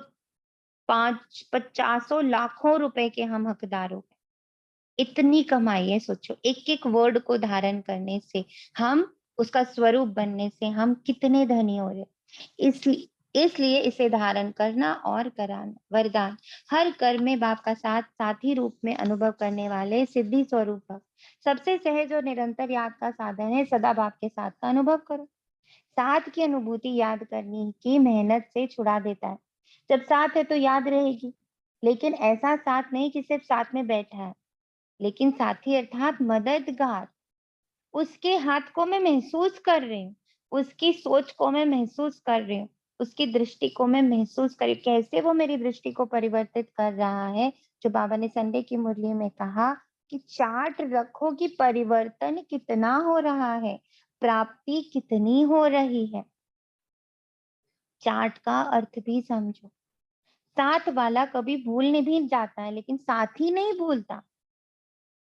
Speaker 1: 50 लाखों रुपए के हम हकदार हो गए। इतनी कमाई है, सोचो एक एक वर्ड को धारण करने से, हम उसका स्वरूप बनने से हम कितने धनी हो रहे। इसलिए इसे धारण करना और कराना वरदान। हर कर्म में बाप का साथ साथी रूप में अनुभव करने वाले सिद्धि स्वरूप भक्त। सबसे सहज और निरंतर याद का साधन है सदा बाप के साथ का अनुभव करो। साथ की अनुभूति याद करनी की मेहनत से छुड़ा देता है। जब साथ है तो याद रहेगी, लेकिन ऐसा साथ नहीं कि सिर्फ साथ में बैठा है, लेकिन साथी अर्थात मददगार। उसके हाथ को मैं महसूस कर रही हूँ, उसकी सोच को मैं महसूस कर रही हूँ, उसकी दृष्टि को मैं महसूस कर रही हूँ। कैसे वो मेरी दृष्टि को परिवर्तित कर रहा है। जो बाबा ने संडे की मुरली में कहा कि चार्ट रखो कि परिवर्तन कितना हो रहा है, प्राप्ति कितनी हो रही है। चार्ट का अर्थ भी समझो। साथ वाला कभी भूल नहीं जाता है, लेकिन साथी नहीं भूलता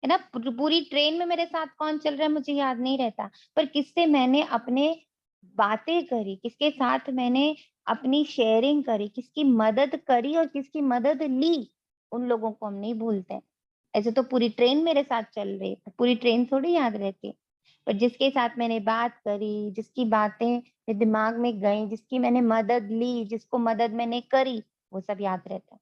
Speaker 1: है ना। पूरी ट्रेन में मेरे साथ कौन चल रहा है मुझे याद नहीं रहता, पर किससे मैंने अपने बातें करी, किसके साथ मैंने अपनी शेयरिंग करी, किसकी मदद करी और किसकी मदद ली, उन लोगों को हम नहीं भूलते। ऐसे तो पूरी ट्रेन मेरे साथ चल रही है, पूरी ट्रेन थोड़ी याद रहती, पर जिसके साथ मैंने बात करी, जिसकी बातें मेरे दिमाग में गई, जिसकी मैंने मदद ली, जिसको मदद मैंने करी, वो सब याद रहता है।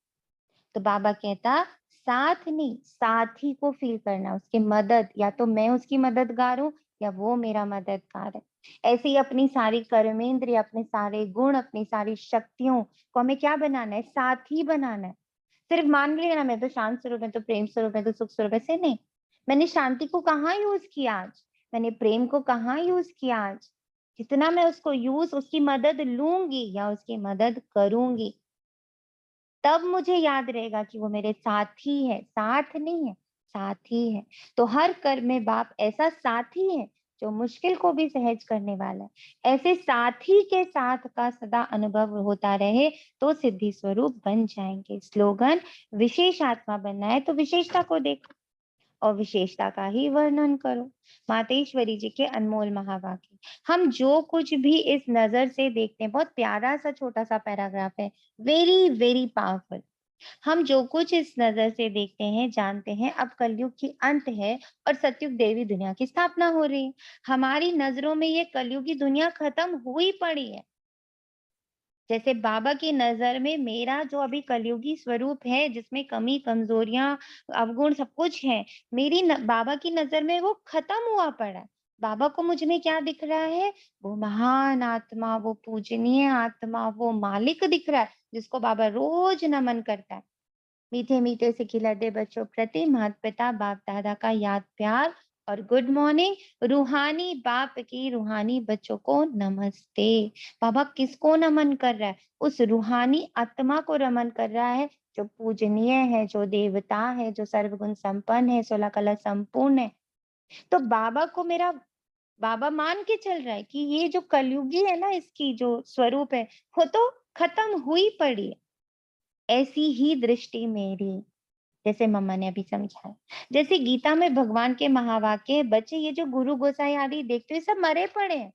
Speaker 1: तो बाबा कहता साथ नहीं, साथी को फील करना, उसकी मदद, या तो मैं उसकी मददगार हूँ या वो मेरा मददगार है। ऐसे ही अपनी सारी कर्मेंद्रिय, अपने सारे गुण, अपनी सारी शक्तियों को हमें क्या बनाना है, साथी बनाना है। सिर्फ मान लिया ना मैं तो शांत स्वरूप, मैं तो प्रेम स्वरूप, मैं तो सुख स्वरूप, ऐसे नहीं। मैंने शांति को कहाँ यूज किया आज, मैंने प्रेम को कहाँ यूज किया आज। जितना मैं उसको यूज, उसकी मदद लूंगी या उसकी मदद करूंगी, तब मुझे याद रहेगा कि वो मेरे साथी है, साथ नहीं है, साथी है। तो हर कर्म में बाप ऐसा साथी है जो मुश्किल को भी सहज करने वाला है। ऐसे साथी के साथ का सदा अनुभव होता रहे तो सिद्धि स्वरूप बन जाएंगे। स्लोगन, विशेष आत्मा बनना है तो विशेषता को देखो और विशेषता का ही वर्णन करो। मातेश्वरी जी के अनमोल महावाक्य। हम जो कुछ भी इस नजर से देखते हैं, बहुत प्यारा सा छोटा सा पैराग्राफ है, वेरी वेरी पावरफुल। हम जो कुछ इस नजर से देखते हैं, जानते हैं अब कलयुग की अंत है और सतयुग देवी दुनिया की स्थापना हो रही है। हमारी नजरों में ये कलयुगी दुनिया खत्म हुई पड़ी है। जैसे बाबा की नजर में मेरा जो अभी कलयुगी स्वरूप है, जिसमें कमी कमजोरियां अवगुण सब कुछ है, बाबा की नजर में वो खत्म हुआ पड़ा है। बाबा को मुझ में क्या दिख रहा है? वो महान आत्मा, वो पूजनीय आत्मा, वो मालिक दिख रहा है, जिसको बाबा रोज नमन करता है। मीठे मीठे से खिलते बच्चों प्रति माता पिता बाप दादा का याद प्यार और गुड मॉर्निंग। रूहानी बाप की रूहानी बच्चों को नमस्ते। बाबा किसको नमन कर रहा है? उस रूहानी आत्मा को नमन कर रहा है जो पूजनीय है, जो देवता है, जो सर्वगुण संपन्न है, 16 कला संपूर्ण है। तो बाबा को मेरा बाबा मान के चल रहा है कि ये जो कलयुगी है ना, इसकी जो स्वरूप है वो तो खत्म हुई पड़ी है। ऐसी ही दृष्टि मेरी, जैसे मम्मा ने अभी समझाया, जैसे गीता में भगवान के महावाक्य, बच्चे ये जो गुरु गोसाई आदि देखते हो सब मरे पड़े हैं।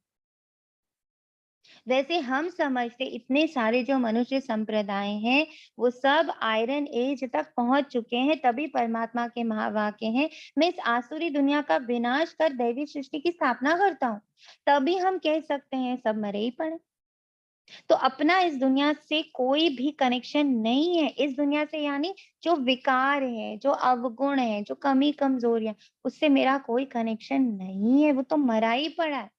Speaker 1: वैसे हम समझते इतने सारे जो मनुष्य संप्रदाय हैं वो सब आयरन एज तक पहुंच चुके हैं, तभी परमात्मा के महावाक्य हैं, मैं इस आसुरी दुनिया का विनाश कर दैवी सृष्टि की स्थापना करता हूँ। तभी हम कह सकते हैं सब मरे ही पड़े। तो अपना इस दुनिया से कोई भी कनेक्शन नहीं है। इस दुनिया से यानी जो विकार है, जो अवगुण है, जो कमी कमजोरियां, उससे मेरा कोई कनेक्शन नहीं है। वो तो मरा ही पड़ा है,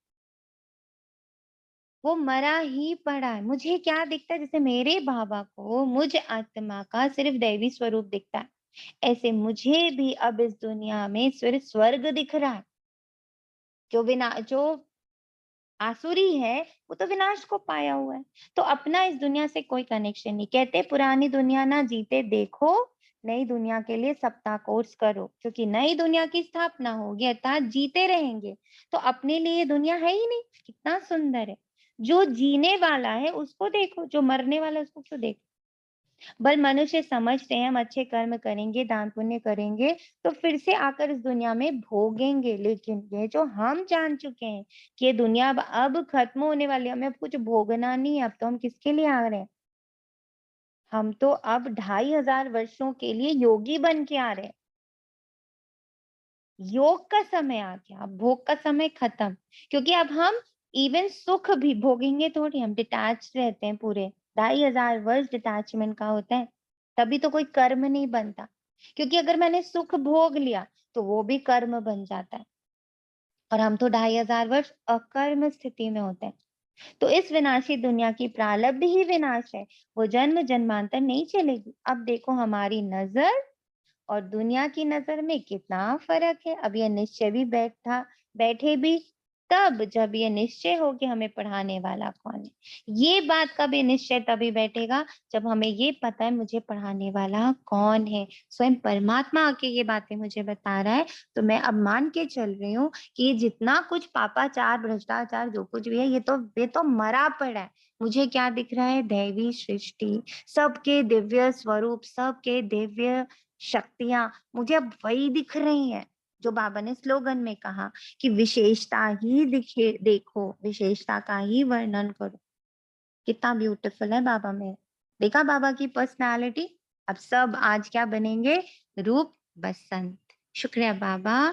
Speaker 1: वो मरा ही पड़ा है। मुझे क्या दिखता है? जैसे मेरे बाबा को मुझ आत्मा का सिर्फ दैवी स्वरूप दिखता है, ऐसे मुझे भी अब इस दुनिया में सिर्फ स्वर्ग दिख रहा है। जो आसुरी है वो तो विनाश को पाया हुआ है। तो अपना इस दुनिया से कोई कनेक्शन नहीं। कहते पुरानी दुनिया ना जीते देखो, नई दुनिया के लिए सप्ताह कोर्स करो, क्योंकि नई दुनिया की स्थापना होगी अर्थात जीते रहेंगे। तो अपने लिए दुनिया है ही नहीं। कितना सुंदर है। जो जीने वाला है उसको देखो, जो मरने वाला है उसको क्यों देखो? बल मनुष्य समझते हैं हम अच्छे कर्म करेंगे, दान पुण्य करेंगे तो फिर से आकर इस दुनिया में भोगेंगे। लेकिन ये जो हम जान चुके हैं कि ये दुनिया अब खत्म होने वाली है, हमें अब कुछ भोगना नहीं है, अब तो हम किसके लिए आ रहे हैं? हम तो अब 2500 वर्षों के लिए योगी बन के आ रहे हैं। योग का समय आ गया, अब भोग का समय खत्म। क्योंकि अब हम इवन सुख भी भोगेंगे थोड़ी, हम डिटैच रहते हैं पूरे 2500 वर्ष डिटैचमेंट का होता है, तभी तो कोई कर्म नहीं बनता। क्योंकि अगर मैंने सुख भोग लिया तो वो भी कर्म बन जाता है, और हम तो 2500 वर्ष अकर्म स्थिति में होते हैं। तो इस विनाशी दुनिया की प्रारब्ध ही विनाश है, वो जन्म जन्मांतर नहीं चलेगी। अब देखो हमारी नजर और दुनिया की नजर में कितना फर्क है। अब ये निश्चय भी बैठे भी तब जब ये निश्चय हो कि हमें पढ़ाने वाला कौन है। ये बात का भी निश्चय तभी बैठेगा जब हमें ये पता है मुझे पढ़ाने वाला कौन है। स्वयं परमात्मा आके ये बातें मुझे बता रहा है, तो मैं अब मान के चल रही हूँ कि ये जितना कुछ पापाचार भ्रष्टाचार जो कुछ भी है ये तो मरा पड़ा है। मुझे क्या दिख रहा है? दैवी सृष्टि, सबके दिव्य स्वरूप, सबके दिव्य शक्तियां मुझे अब वही दिख रही हैं जो बाबा ने स्लोगन में कहा कि विशेषता ही देखो, विशेषता का ही वर्णन करो। कितना ब्यूटीफुल है बाबा में। देखा बाबा की पर्सनालिटी। अब सब आज क्या बनेंगे? रूप बसंत। शुक्रिया बाबा,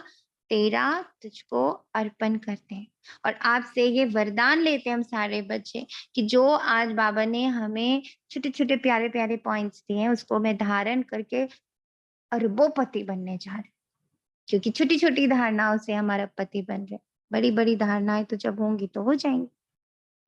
Speaker 1: तेरा तुझको अर्पण करते हैं और आपसे ये वरदान लेते हैं हम सारे बच्चे कि जो आज बाबा ने हमें छोटे छोटे प्यारे प्यारे पॉइंट्स दिए हैं उसको मैं धारण करके अरबोपति बनने जा रहे, क्योंकि छोटी छोटी धारणाओं से हमारा पति बन रहे। बड़ी बड़ी धारणाएं तो जब होंगी तो हो जाएंगी।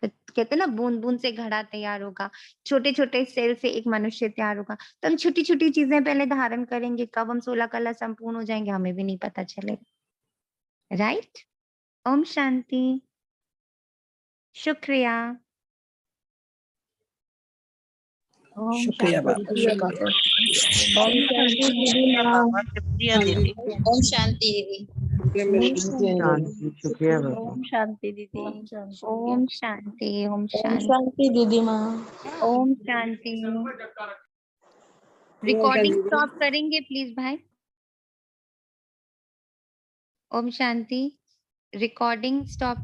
Speaker 1: तो कहते ना बूंद बूंद से घड़ा तैयार होगा, छोटे छोटे सेल से एक मनुष्य तैयार होगा। तो हम छोटी छोटी चीजें पहले धारण करेंगे, कब हम 16 कला संपूर्ण हो जाएंगे हमें भी नहीं पता चलेगा। राइट? ओम शांति। शुक्रिया।
Speaker 6: शुक्रिया बाबा।
Speaker 10: ओम शांति दीदी माँ।
Speaker 4: शुक्रिया दीदी।
Speaker 10: ओम शांति दीदी।
Speaker 5: शांति, शुक्रिया बाबा।
Speaker 1: ओम शांति दीदी।
Speaker 3: ओम शांति।
Speaker 1: ओम शांति। ओम
Speaker 10: ओम
Speaker 1: शांति।
Speaker 10: शांति दीदी माँ।
Speaker 1: ओम शांति। रिकॉर्डिंग स्टॉप करेंगे प्लीज भाई। ओम शांति। Recording stop